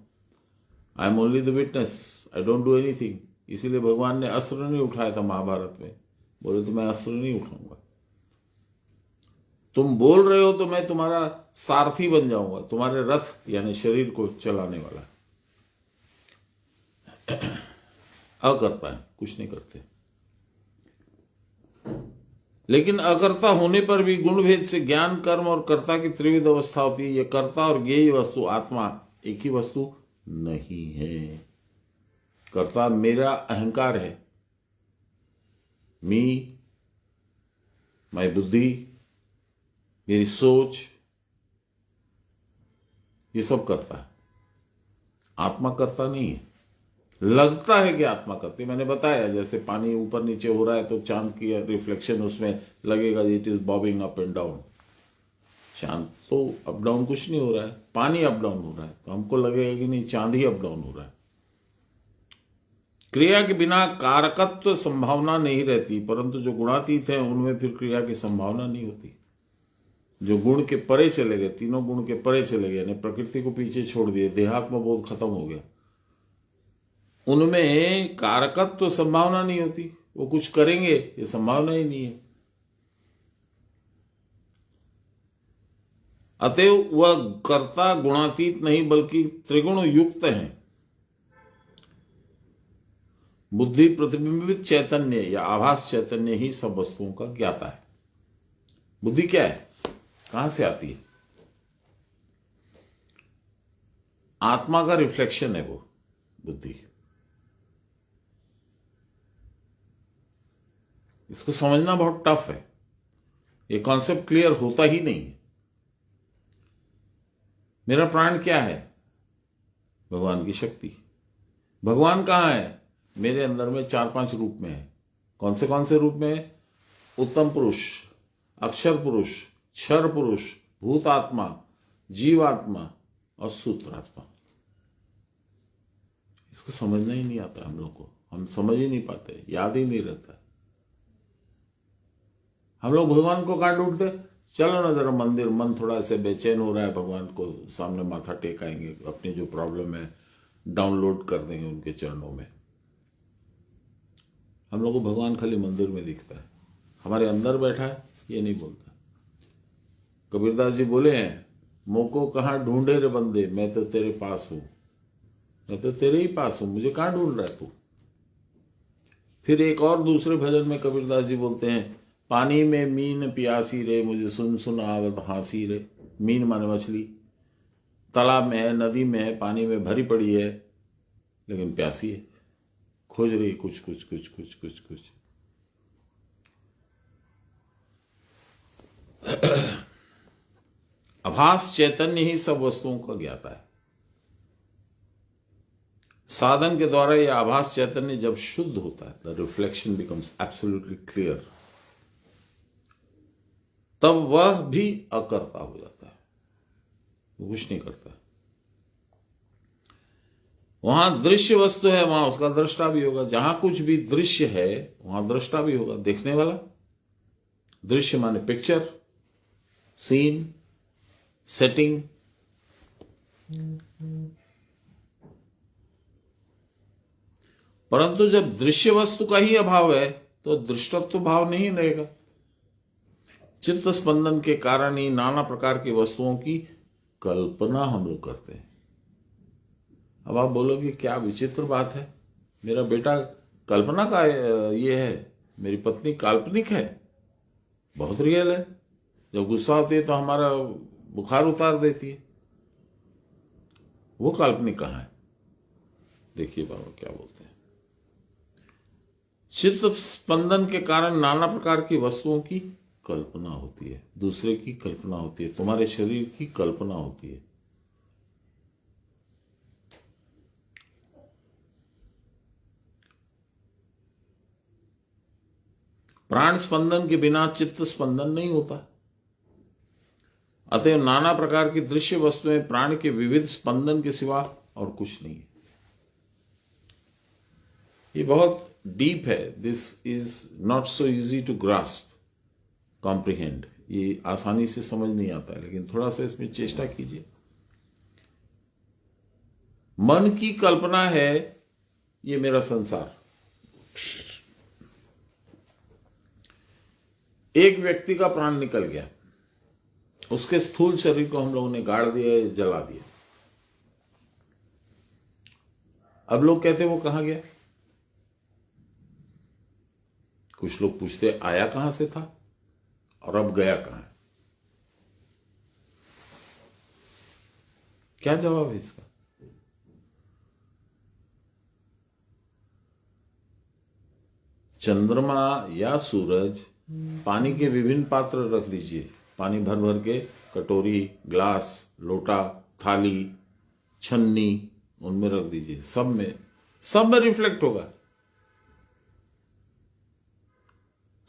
I am only the witness, I don't do anything. इसीलिए भगवान ने अस्त्र नहीं उठाया था महाभारत में। बोले तो मैं अस्त्र नहीं उठाऊंगा, तुम बोल रहे हो तो मैं तुम्हारा सारथी बन जाऊंगा, तुम्हारे रथ यानी शरीर को चलाने वाला। अकर्ता है, कुछ नहीं करते। लेकिन अकर्ता होने पर भी गुण भेद से ज्ञान, कर्म और कर्ता की त्रिविध अवस्था होती है। यह कर्ता और ज्ञेय वस्तु आत्मा एक ही वस्तु नहीं है। कर्ता मेरा अहंकार है, मी, माई बुद्धि, मेरी सोच, ये सब करता है। आत्मा करता नहीं है। लगता है कि आत्मा करती है। मैंने बताया जैसे पानी ऊपर नीचे हो रहा है तो चांद की रिफ्लेक्शन उसमें लगेगा, it is bobbing up and down. चांद तो अप डाउन कुछ नहीं हो रहा है, पानी अप डाउन हो रहा है, तो हमको लगेगा कि नहीं चांद ही अप डाउन हो रहा है। क्रिया के बिना कारकत्व संभावना नहीं रहती, परंतु जो गुणातीत है उनमें फिर क्रिया की संभावना नहीं होती। जो गुण के परे चले गए, तीनों गुण के परे चले गए, यानी प्रकृति को पीछे छोड़ दिए, देहात्म बोध खत्म हो गया, उनमें कारकत्व संभावना नहीं होती। वो कुछ करेंगे ये संभावना ही नहीं है। अतएव वह कर्ता गुणातीत नहीं बल्कि त्रिगुण युक्त है। बुद्धि प्रतिबिंबित चैतन्य या आभास चैतन्य ही सब वस्तुओं का ज्ञाता है। बुद्धि क्या है, कहां से आती है? आत्मा का रिफ्लेक्शन है वो बुद्धि। इसको समझना बहुत टफ है, ये कॉन्सेप्ट क्लियर होता ही नहीं है। मेरा प्राण क्या है? भगवान की शक्ति। भगवान कहां है? मेरे अंदर में 4-5 रूप में है। कौन से रूप में है? उत्तम पुरुष, अक्षर पुरुष, क्षर पुरुष, भूतात्मा, जीवात्मा और सूत्रात्मा। इसको समझना ही नहीं आता हम लोग को, हम समझ ही नहीं पाते, याद ही नहीं रहता। हम लोग भगवान को कहां ढूंढते? चलो ना जरा मंदिर, मन थोड़ा ऐसे बेचैन हो रहा है, भगवान को सामने माथा टेक आएंगे, अपनी जो प्रॉब्लम है डाउनलोड कर देंगे उनके चरणों में। हम लोग को भगवान खाली मंदिर में दिखता है, हमारे अंदर बैठा है ये नहीं बोलता। कबीरदास जी बोले हैं, मोको कहां ढूंढे रे बंदे, मैं तो तेरे पास हूं, मैं तो तेरे ही पास हूं, मुझे कहां ढूंढ रहा है तू? फिर एक और दूसरे भजन में कबीरदास जी बोलते हैं, पानी में मीन प्यासी रे, मुझे सुन सुन आवत हंसी रे। मीन माने मछली, तालाब में है, नदी में है, पानी में भरी पड़ी है, लेकिन प्यासी है, खोज रही कुछ कुछ कुछ कुछ कुछ कुछ। आभास चैतन्य ही सब वस्तुओं का ज्ञाता है। साधन के द्वारा यह आभास चैतन्य जब शुद्ध होता है, the reflection becomes absolutely clear, तब वह भी अकर्ता हो जाता है, वो कुछ नहीं करता। वहां दृश्य वस्तु है, वहां उसका दृष्टा भी होगा। जहां कुछ भी दृश्य है वहां दृष्टा भी होगा, देखने वाला। दृश्य माने पिक्चर, सीन, सेटिंग। परंतु जब दृश्य वस्तु का ही अभाव है तो दृष्टत्व भाव नहीं रहेगा। चित्त स्पंदन के कारण ही नाना प्रकार की वस्तुओं की कल्पना हम लोग करते हैं। अब आप बोलोगे क्या विचित्र बात है, मेरा बेटा कल्पना का ये है, मेरी पत्नी काल्पनिक है। बहुत रियल है, जब गुस्सा होती है तो हमारा बुखार उतार देती है, वो काल्पनिक कहां है? देखिए बाबा क्या बोलते हैं, चित्त स्पंदन के कारण नाना प्रकार की वस्तुओं की कल्पना होती है, दूसरे की कल्पना होती है, तुम्हारे शरीर की कल्पना होती है। प्राण स्पंदन के बिना चित्त स्पंदन नहीं होता। अतः नाना प्रकार की दृश्य वस्तुएं प्राण के विविध स्पंदन के सिवा और कुछ नहीं है। ये बहुत डीप है, this is not so easy to grasp, comprehend. ये आसानी से समझ नहीं आता है, लेकिन थोड़ा सा इसमें चेष्टा कीजिए। मन की कल्पना है ये मेरा संसार। एक व्यक्ति का प्राण निकल गया, उसके स्थूल शरीर को हम लोगों ने गाड़ दिया, जला दिया। अब लोग कहते वो कहां गया? कुछ लोग पूछते आया कहां से था और अब गया कहां है? क्या जवाब है इसका? चंद्रमा या सूरज, पानी के विभिन्न पात्र रख दीजिए, पानी भर भर के कटोरी, ग्लास, लोटा, थाली, छन्नी, उनमें रख दीजिए, सब में रिफ्लेक्ट होगा।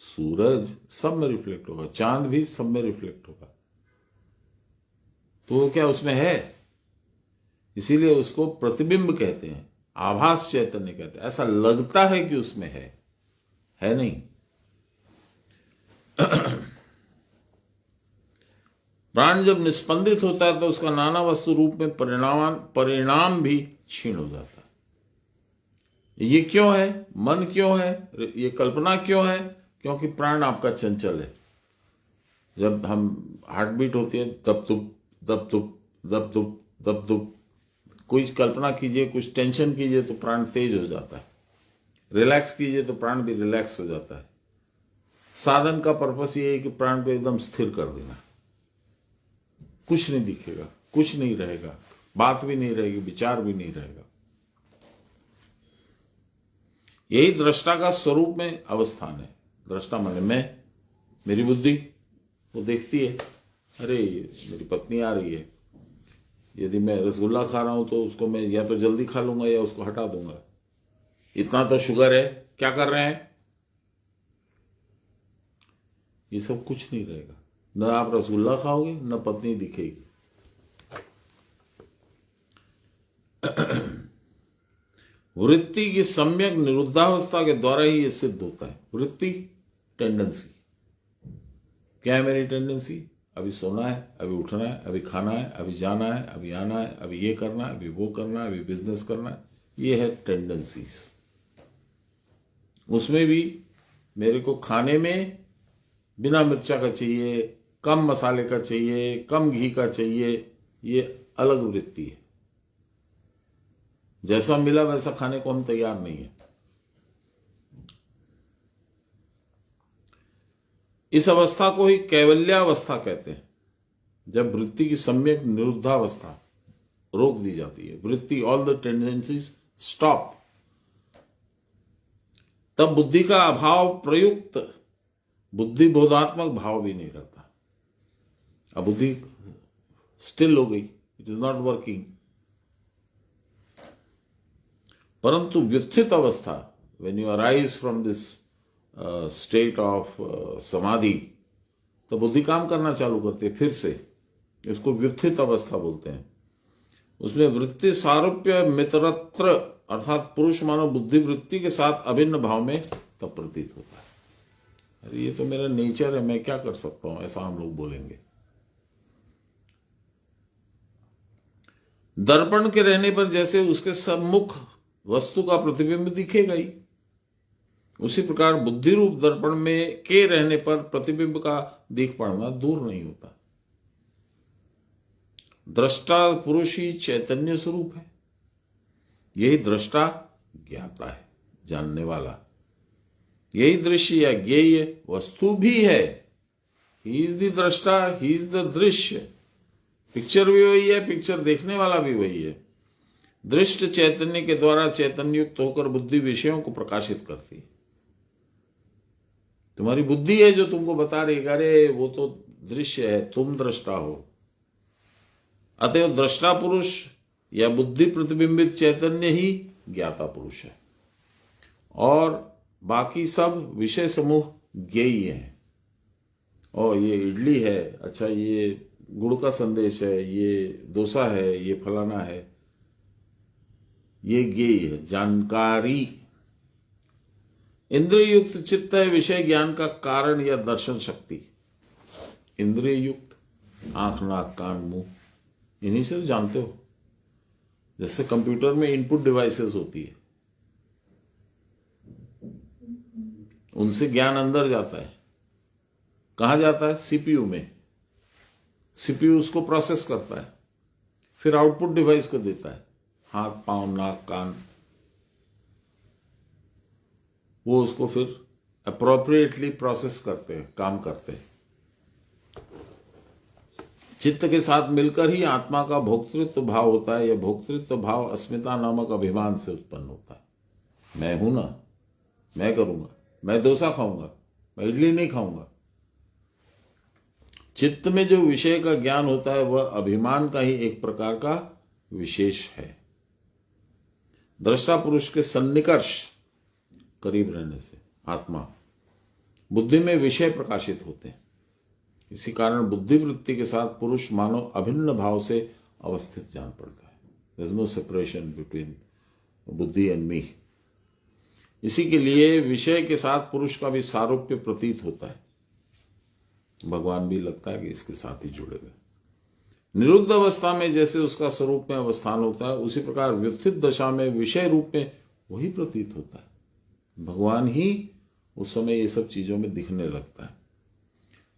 सूरज सब में रिफ्लेक्ट होगा, चांद भी सब में रिफ्लेक्ट होगा। तो वो क्या उसमें है? इसीलिए उसको प्रतिबिंब कहते हैं, आभास चैतन्य कहते हैं। ऐसा लगता है कि उसमें है नहीं। प्राण जब निस्पंदित होता है तो उसका नाना वस्तु रूप में परिणाम भी क्षीण हो जाता है। ये क्यों है? मन क्यों है? ये कल्पना क्यों है? क्योंकि प्राण आपका चंचल है। जब हम हार्ट बीट होती है, दब दुब दब दुब दब दुब दब दुब, कोई कल्पना कीजिए, कुछ टेंशन कीजिए तो प्राण तेज हो जाता है। रिलैक्स कीजिए तो प्राण भी रिलैक्स हो जाता है। साधन का पर्पस ये है कि प्राण को एकदम स्थिर कर देना। कुछ नहीं दिखेगा, कुछ नहीं रहेगा, बात भी नहीं रहेगी, विचार भी नहीं रहेगा। यही दृष्टा का स्वरूप में अवस्थान है। दृष्टा माने मैं, मेरी बुद्धि वो देखती है, अरे मेरी पत्नी आ रही है, यदि मैं रसगुल्ला खा रहा हूं तो उसको मैं या तो जल्दी खा लूंगा या उसको हटा दूंगा। इतना तो शुगर है, क्या कर रहे हैं? ये सब कुछ नहीं रहेगा। न आप रसगुल्ला खाओगे, न पत्नी दिखेगी। वृत्ति की सम्यक निरुद्धावस्था के द्वारा ही यह सिद्ध होता है। वृत्ति टेंडेंसी क्या है? मेरी टेंडेंसी अभी सोना है, अभी उठना है, अभी खाना है, अभी जाना है, अभी आना है, अभी ये करना है, अभी वो करना है, अभी बिजनेस करना है। ये है टेंडेंसीज। उसमें भी मेरे को खाने में बिना मिर्चा का चाहिए, कम मसाले का चाहिए, कम घी का चाहिए, ये अलग वृत्ति है। जैसा मिला वैसा खाने को हम तैयार नहीं है। इस अवस्था को ही कैवल्यावस्था कहते हैं, जब वृत्ति की सम्यक निरुद्धावस्था रोक दी जाती है। वृत्ति, ऑल द टेंडेंसीज स्टॉप। तब बुद्धि का अभाव प्रयुक्त बुद्धि बोधात्मक भाव भी नहीं रहता। अब बुद्धि स्टिल हो गई, इट इज नॉट वर्किंग। परंतु व्युत्थित अवस्था, when you arise from this state of समाधि, तो बुद्धि काम करना चालू करती है फिर से। इसको व्युत्थित अवस्था बोलते हैं। उसमें वृत्ति सारूप्य मित्रत्र, अर्थात पुरुष मानव बुद्धि वृत्ति के साथ अभिन्न भाव में तब प्रतीत होता है। अरे ये तो मेरा नेचर है, मैं क्या कर सकता हूं, ऐसा हम लोग बोलेंगे। दर्पण के रहने पर जैसे उसके सम्मुख वस्तु का प्रतिबिंब दिखेगा ही, उसी प्रकार बुद्धि रूप दर्पण में के रहने पर प्रतिबिंब का दिख पड़ना दूर नहीं होता। दृष्टा पुरुष ही चैतन्य स्वरूप है। यही दृष्टा ज्ञाता है, जानने वाला। यही दृश्य या ज्ञेय वस्तु भी है। ही इज द दृष्टा, ही इज द दृश्य। पिक्चर भी वही है, पिक्चर देखने वाला भी वही है। दृष्ट चैतन्य के द्वारा चैतन्य युक्त होकर बुद्धि विषयों को प्रकाशित करती है। तुम्हारी बुद्धि है जो तुमको बता रही है, अरे वो तो दृश्य है, तुम दृष्टा हो। अतएव दृष्टा पुरुष या बुद्धि प्रतिबिंबित चैतन्य ही ज्ञाता पुरुष है, और बाकी सब विषय समूह ज्ञेय है। और ये इडली है, अच्छा ये गुड़ का संदेश है, ये डोसा है, ये फलाना है, ये ज्ञेय है, जानकारी। इंद्रिय युक्त चित्त है विषय ज्ञान का कारण या दर्शन शक्ति। इंद्रिय युक्त, आंख नाक कान मुंह, इन्हीं से जानते हो। जैसे कंप्यूटर में इनपुट डिवाइसेस होती है, उनसे ज्ञान अंदर जाता है। कहां जाता है? सीपीयू में। सीपीयू उसको प्रोसेस करता है, फिर आउटपुट डिवाइस को देता है, हाथ पांव नाक कान। वो उसको फिर अप्रोप्रिएटली प्रोसेस करते हैं, काम करते हैं। चित्त के साथ मिलकर ही आत्मा का भोक्तृत्व भाव होता है। यह भोक्तृत्व भाव अस्मिता नामक अभिमान से उत्पन्न होता है। मैं हूं ना, मैं करूंगा, मैं डोसा खाऊंगा, मैं इडली नहीं खाऊंगा। चित्त में जो विषय का ज्ञान होता है वह अभिमान का ही एक प्रकार का विशेष है। दृष्टा पुरुष के सन्निकर्ष करीब रहने से आत्मा बुद्धि में विषय प्रकाशित होते हैं। इसी कारण बुद्धि वृत्ति के साथ पुरुष मानव अभिन्न भाव से अवस्थित जान पड़ता है। There is no separation between buddhi and me. इसी के लिए विषय के साथ पुरुष का भी सारूप्य प्रतीत होता है। भगवान भी लगता है कि इसके साथ ही जुड़े हुए। निरुद्ध अवस्था में जैसे उसका स्वरूप में अवस्थान होता है, उसी प्रकार व्युत्थित दशा में विषय रूप में वही प्रतीत होता है। भगवान ही उस समय ये सब चीजों में दिखने लगता है।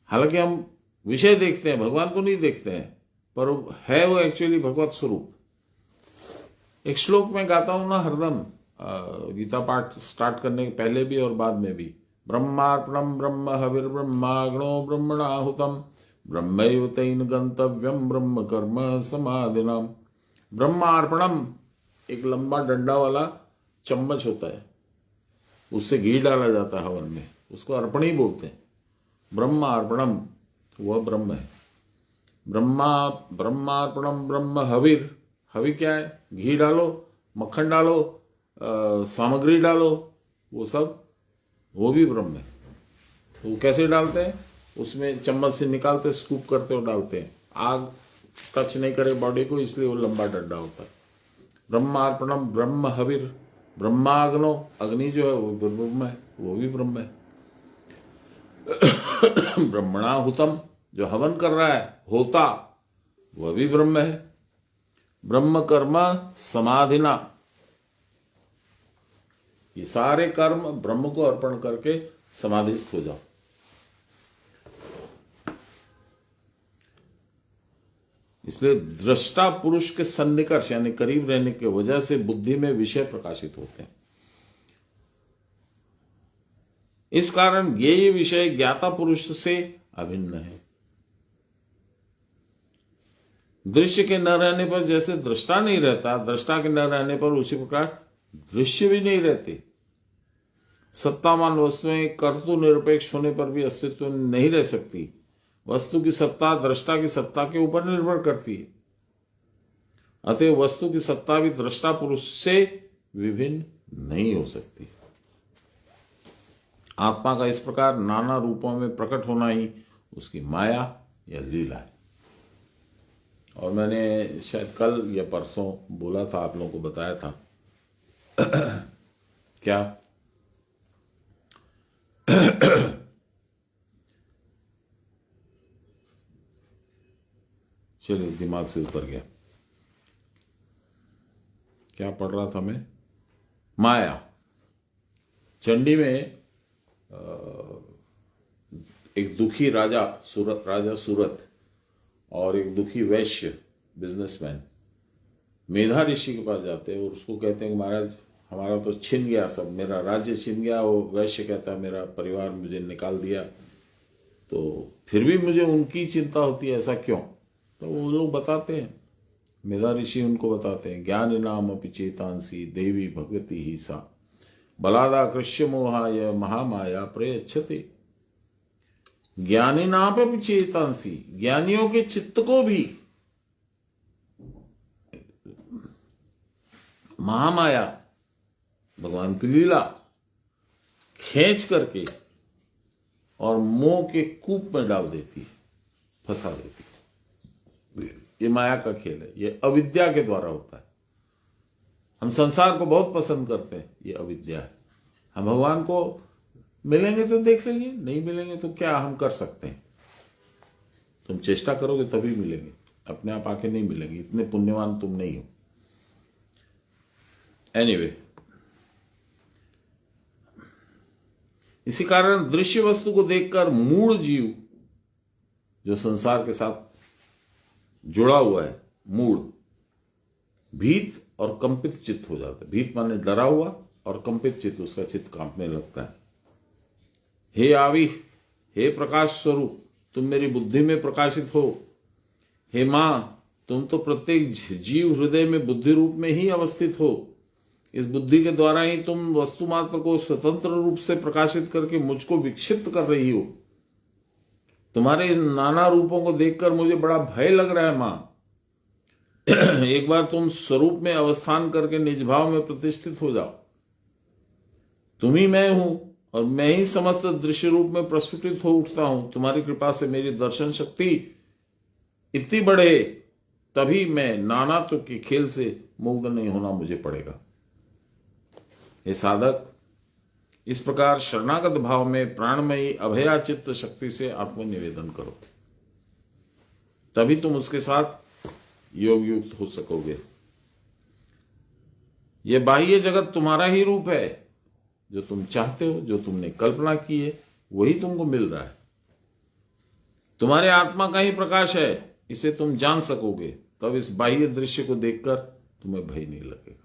हालांकि हम विषय देखते हैं, भगवान को नहीं देखते हैं, पर है वो एक्चुअली भगवत स्वरूप। एक श्लोक में गाता हूं ना हरदम, गीता पाठ स्टार्ट करने के पहले भी और बाद में भी, ब्रह्मार्पणम ब्रह्म हविर्ब्रह्माग्नो ब्रह्मणाहुतम ब्रह्मैव तेन गंतव्यम ब्रह्म कर्म समाधिनाम। ब्रह्मार्पणम एक लंबा डंडा वाला चम्मच होता है, उससे घी डाला जाता है हवन में, उसको अर्पणी बोलते हैं। ब्रह्मार्पणम वह ब्रह्म है। ब्रह्मार्पणम ब्रह्म हविर, हवि क्या है? घी डालो, मक्खन डालो, सामग्री डालो, वो सब, वो भी ब्रह्म है। तो वो कैसे डालते हैं? उसमें चम्मच से निकालते, स्कूप करते और डालते हैं। आग टच नहीं करे बॉडी को, इसलिए वो लंबा डंडा होता है। ब्रह्मार्पणम ब्रह्म हविर, ब्रह्माग्नो, अग्नि जो है वो ब्रह्म है, वो भी ब्रह्म है। ब्रह्मणाहुतम, जो हवन कर रहा है, होता, वह भी ब्रह्म है। ब्रह्म कर्म समाधिना, ये सारे कर्म ब्रह्म को अर्पण करके समाधिस्थ हो जाओ। इसलिए दृष्टा पुरुष के सन्निकर्ष यानी करीब रहने की वजह से बुद्धि में विषय प्रकाशित होते हैं। इस कारण ज्ञेय विषय ज्ञाता पुरुष से अभिन्न है। दृश्य के न रहने पर जैसे दृष्टा नहीं रहता, दृष्टा के न रहने पर उसी प्रकार दृश्य भी नहीं रहते। सत्तावान वस्तुएं कर्तु निरपेक्ष होने पर भी अस्तित्व नहीं रह सकती। वस्तु की सत्ता दृष्टा की सत्ता के ऊपर निर्भर करती है। अतः वस्तु की सत्ता भी दृष्टा पुरुष से विभिन्न नहीं हो सकती। आत्मा का इस प्रकार नाना रूपों में प्रकट होना ही उसकी माया या लीला है। और मैंने शायद कल या परसों बोला था, आप लोगों को बताया था क्या चलिए दिमाग से उतर गया, क्या पढ़ रहा था मैं? माया। चंडी में एक दुखी राजा सूरत और एक दुखी वैश्य बिजनेसमैन मेधा ऋषि के पास जाते हैं और उसको कहते हैं कि महाराज हमारा तो छिन गया, सब मेरा राज्य छिन गया। वो वैश्य कहता है मेरा परिवार मुझे निकाल दिया, तो फिर भी मुझे उनकी चिंता होती है, ऐसा क्यों? तो वो लोग बताते हैं, मेधा ऋषि उनको बताते हैं, ज्ञान नाम अपि चेतांसी देवी भगवती ही सा बलादाकृष्य मोहाय महामाया प्रयच्छते। ज्ञानी नाम अपि चेतांसी, ज्ञानियों के चित्त को भी महामाया भगवान की लीला खींच करके और मोह के कूप में डाल देती है, फंसा देती है। ये माया का खेल है, ये अविद्या के द्वारा होता है। हम संसार को बहुत पसंद करते हैं, ये अविद्या है। हम भगवान को मिलेंगे तो देख लेंगे, नहीं मिलेंगे तो क्या हम कर सकते हैं? तुम चेष्टा करोगे तभी मिलेंगे, अपने आप आके नहीं मिलेंगे, इतने पुण्यवान तुम नहीं हो। एनीवे, इसी कारण दृश्य वस्तु को देखकर मूढ़ जीव जो संसार के साथ जुड़ा हुआ है, मूढ़, भीत और कंपित चित्त हो जाता है। भीत माने डरा हुआ और कंपित चित्त, उसका चित्त कांपने लगता है। हे आवी, हे प्रकाश स्वरूप, तुम मेरी बुद्धि में प्रकाशित हो। हे मां, तुम तो प्रत्येक जीव हृदय में बुद्धि रूप में ही अवस्थित हो। इस बुद्धि के द्वारा ही तुम वस्तु मात्र को स्वतंत्र रूप से प्रकाशित करके मुझको विक्षिप्त कर रही हो। तुम्हारे इस नाना रूपों को देखकर मुझे बड़ा भय लग रहा है मां। एक बार तुम स्वरूप में अवस्थान करके निज भाव में प्रतिष्ठित हो जाओ। तुम ही मैं हूं और मैं ही समस्त दृश्य रूप में प्रस्फुटित हो उठता हूं। तुम्हारी कृपा से मेरी दर्शन शक्ति इतनी बढ़े, तभी मैं नानात्व के खेल से मुग्ध नहीं होना मुझे पड़ेगा। हे साधक, इस प्रकार शरणागत भाव में प्राणमयी अभया चित्त शक्ति से आत्मनिवेदन करो, तभी तुम उसके साथ योग युक्त हो सकोगे। यह बाह्य जगत तुम्हारा ही रूप है। जो तुम चाहते हो, जो तुमने कल्पना की है, वही तुमको मिल रहा है। तुम्हारे आत्मा का ही प्रकाश है, इसे तुम जान सकोगे, तब इस बाह्य दृश्य को देखकर तुम्हें भय नहीं लगेगा।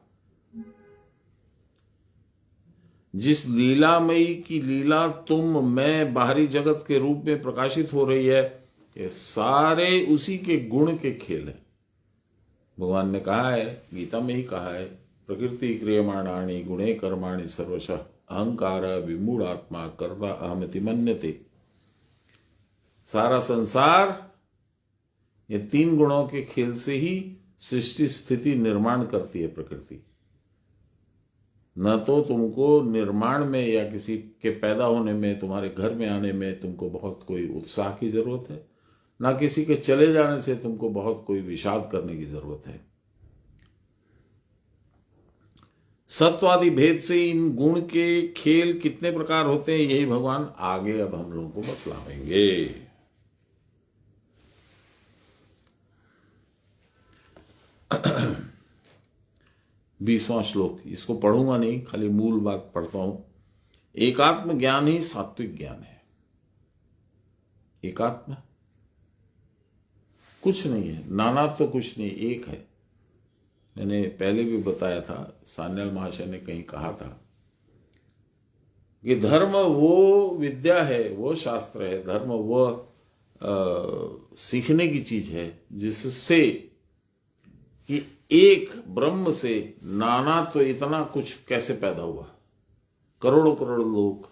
जिस लीलामयी की लीला तुम मैं बाहरी जगत के रूप में प्रकाशित हो रही है, ये सारे उसी के गुण के खेल हैं। भगवान ने कहा है, गीता में ही कहा है, प्रकृति क्रियमाणानि गुणे कर्माणि सर्वशः अहंकार विमूढ़ आत्मा कर्ता अहमिति मन्यते। सारा संसार ये 3 गुणों के खेल से ही सृष्टि स्थिति निर्माण करती है प्रकृति। न तो तुमको निर्माण में या किसी के पैदा होने में, तुम्हारे घर में आने में तुमको बहुत कोई उत्साह की जरूरत है, ना किसी के चले जाने से तुमको बहुत कोई विषाद करने की जरूरत है। सत्वादि भेद से इन गुण के खेल कितने प्रकार होते हैं, यही भगवान आगे अब हम लोगों को बतलाएंगे। 20वां श्लोक, इसको पढ़ूंगा नहीं, खाली मूल बात पढ़ता हूं। एकात्म ज्ञान ही सात्विक ज्ञान है। एकात्म कुछ नहीं है, नाना तो कुछ नहीं, एक है। मैंने पहले भी बताया था, सान्याल महाशय ने कहीं कहा था कि धर्म वो विद्या है, वो शास्त्र है, धर्म वो सीखने की चीज है जिससे कि एक ब्रह्म से नाना तो इतना कुछ कैसे पैदा हुआ, करोड़ों करोड़ लोग,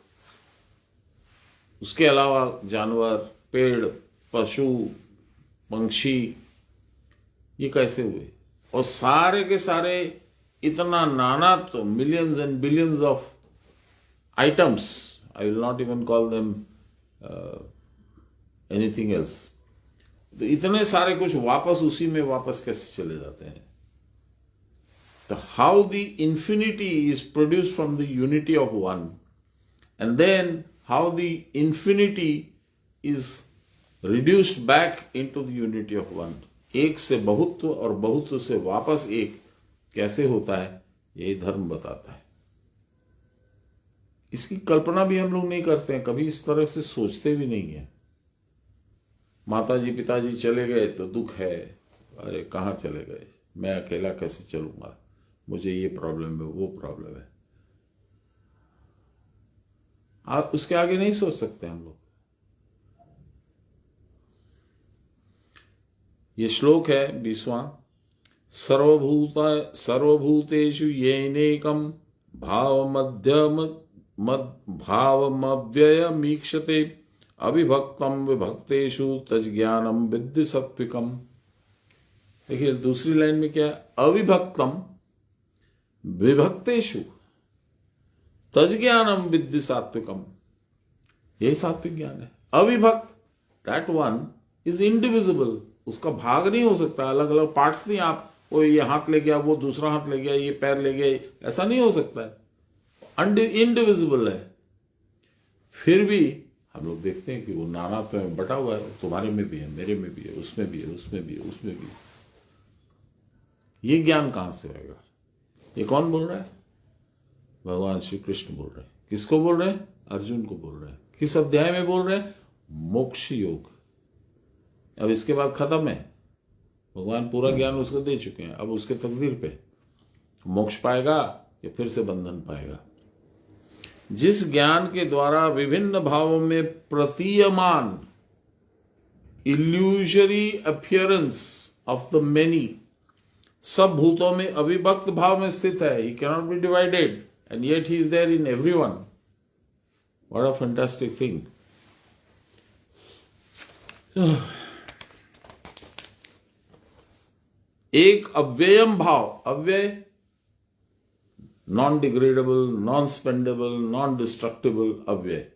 उसके अलावा जानवर, पेड़, पशु, पंक्षी, ये कैसे हुए, और सारे के सारे इतना नाना तो millions and billions of items, I will not even call them anything else, तो इतने सारे कुछ वापस उसी में वापस कैसे चले जाते हैं। तो how the infinity is produced from the unity of one, and then how the infinity is reduced back into the unity of one. एक से बहुत्व और बहुत्व से वापस एक कैसे होता है, यही धर्म बताता है। इसकी कल्पना भी हम लोग नहीं करते हैं, कभी इस तरह से सोचते भी नहीं है। माताजी पिताजी चले गए तो दुख है, अरे कहाँ चले गए, मैं अकेला कैसे चलूंगा, मुझे ये प्रॉब्लम है, वो प्रॉब्लम है। आप उसके आगे नहीं सोच सकते हम लोग। ये श्लोक है 20वां, सर्वभूतेषु येनैकं भावमव्ययमीक्षते अविभक्तम विभक्तेषु तज्ज्ञानम विद्धि सात्विकम। देखिए दूसरी लाइन में क्या है, अविभक्तम विभक्तेषु तज्ज्ञानम विद्धि सात्विकम, यही सात्विक ज्ञान है। अविभक्त, दैट वन इज इंडिविजिबल, उसका भाग नहीं हो सकता, अलग अलग पार्ट्स नहीं, आप वो ये हाथ ले गया, वो दूसरा हाथ ले गया, ये पैर ले गया, ऐसा नहीं हो सकता है, इंडिविजिबल है। फिर भी हम लोग देखते हैं कि वो नानात्व में बटा हुआ है, तुम्हारे में भी है, मेरे में भी है, उसमें भी है, उसमें भी है, उसमें भी है। ये ज्ञान कहां से होगा? ये कौन बोल रहा है? भगवान श्री कृष्ण बोल रहे हैं। किसको बोल रहे हैं? अर्जुन को बोल रहे हैं। किस अध्याय में बोल रहे हैं? मोक्ष योग। अब इसके बाद खत्म है, भगवान पूरा ज्ञान उसको दे चुके हैं, अब उसके तकदीर पे मोक्ष पाएगा या फिर से बंधन पाएगा। जिस ज्ञान के द्वारा विभिन्न भावों में प्रतीयमान illusory appearance of the many सब भूतों में अविभक्त भाव में स्थित है, he cannot be divided and yet he is there in everyone. What a fantastic thing. एक अव्ययम भाव, अव्यय non degradable, non spendable, non destructible, अव्यय,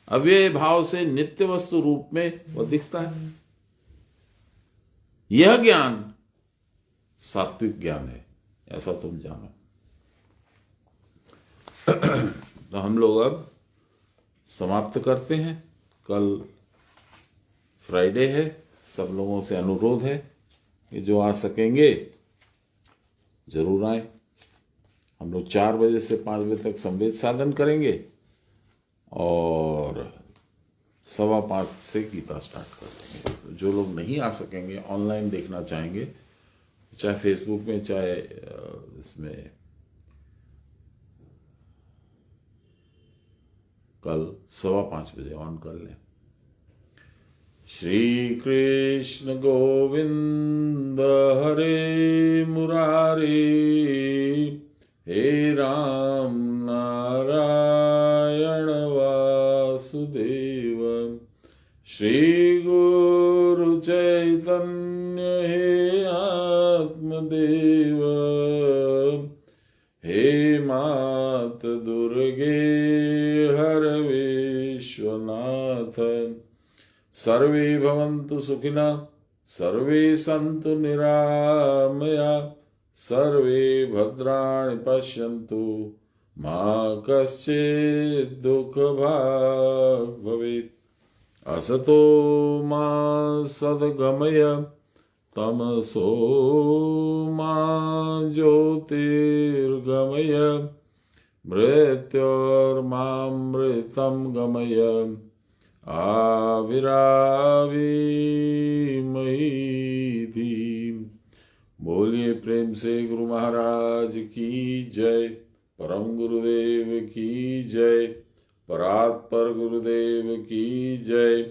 अव्यय भाव से नित्य वस्तु रूप में वो दिखता है। यह ज्ञान सात्विक ज्ञान है, ऐसा तुम जानो। तो हम लोग अब समाप्त करते हैं। कल फ्राइडे है, सब लोगों से अनुरोध है कि जो आ सकेंगे जरूर आए। हम लोग 4 बजे से 5 बजे तक संवेद साधन करेंगे और 5:15 से गीता स्टार्ट कर देंगे। जो लोग नहीं आ सकेंगे, ऑनलाइन देखना चाहेंगे, चाहे फेसबुक में, चाहे इसमें कल 5:15 बजे ऑन कर लें। श्री कृष्ण गोविंद हरे मुरारी, हे राम नारायण वासुदेव, श्री गुरु चैतन्य हे आत्मदेव, हे मात दुर्गे हर विश्वनाथ, सर्वे भवन्तु सुखिनः, सर्वे सन्तु निरामया, सर्वे भद्राणि पश्यन्तु, मा कश्चित् दुःखभाग् भवेत्। असतो मा सद्गमय, तमसो मा ज्योतिर्गमय, मृत्योर्मामृतं गमय, आविराविमयीति। बोलिए प्रेम से गुरु महाराज की जय, परम गुरुदेव की जय, परात्पर गुरुदेव की जय,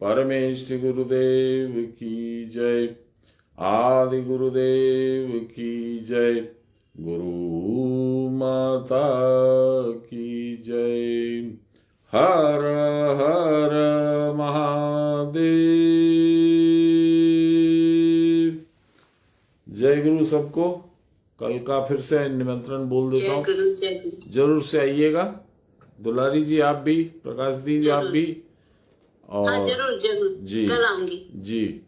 परमेष्ठ गुरुदेव की जय, आदि गुरुदेव की जय, गुरु माता की जय। हर हर महादेव। जय गुरु सबको। कल का फिर से निमंत्रण बोल देता हूँ, जरूर से आइएगा। दुलारी जी आप भी, प्रकाश दी आप भी, और हाँ, जरूर जी कल आऊंगी जी।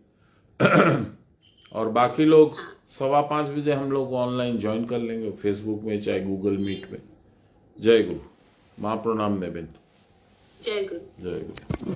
और बाकी लोग 5:15 बजे हम लोग ऑनलाइन ज्वाइन कर लेंगे, फेसबुक में चाहे गूगल मीट में। जय गुरु। माँ प्रणाम नेबिन। जय गुरु। जय गुरु।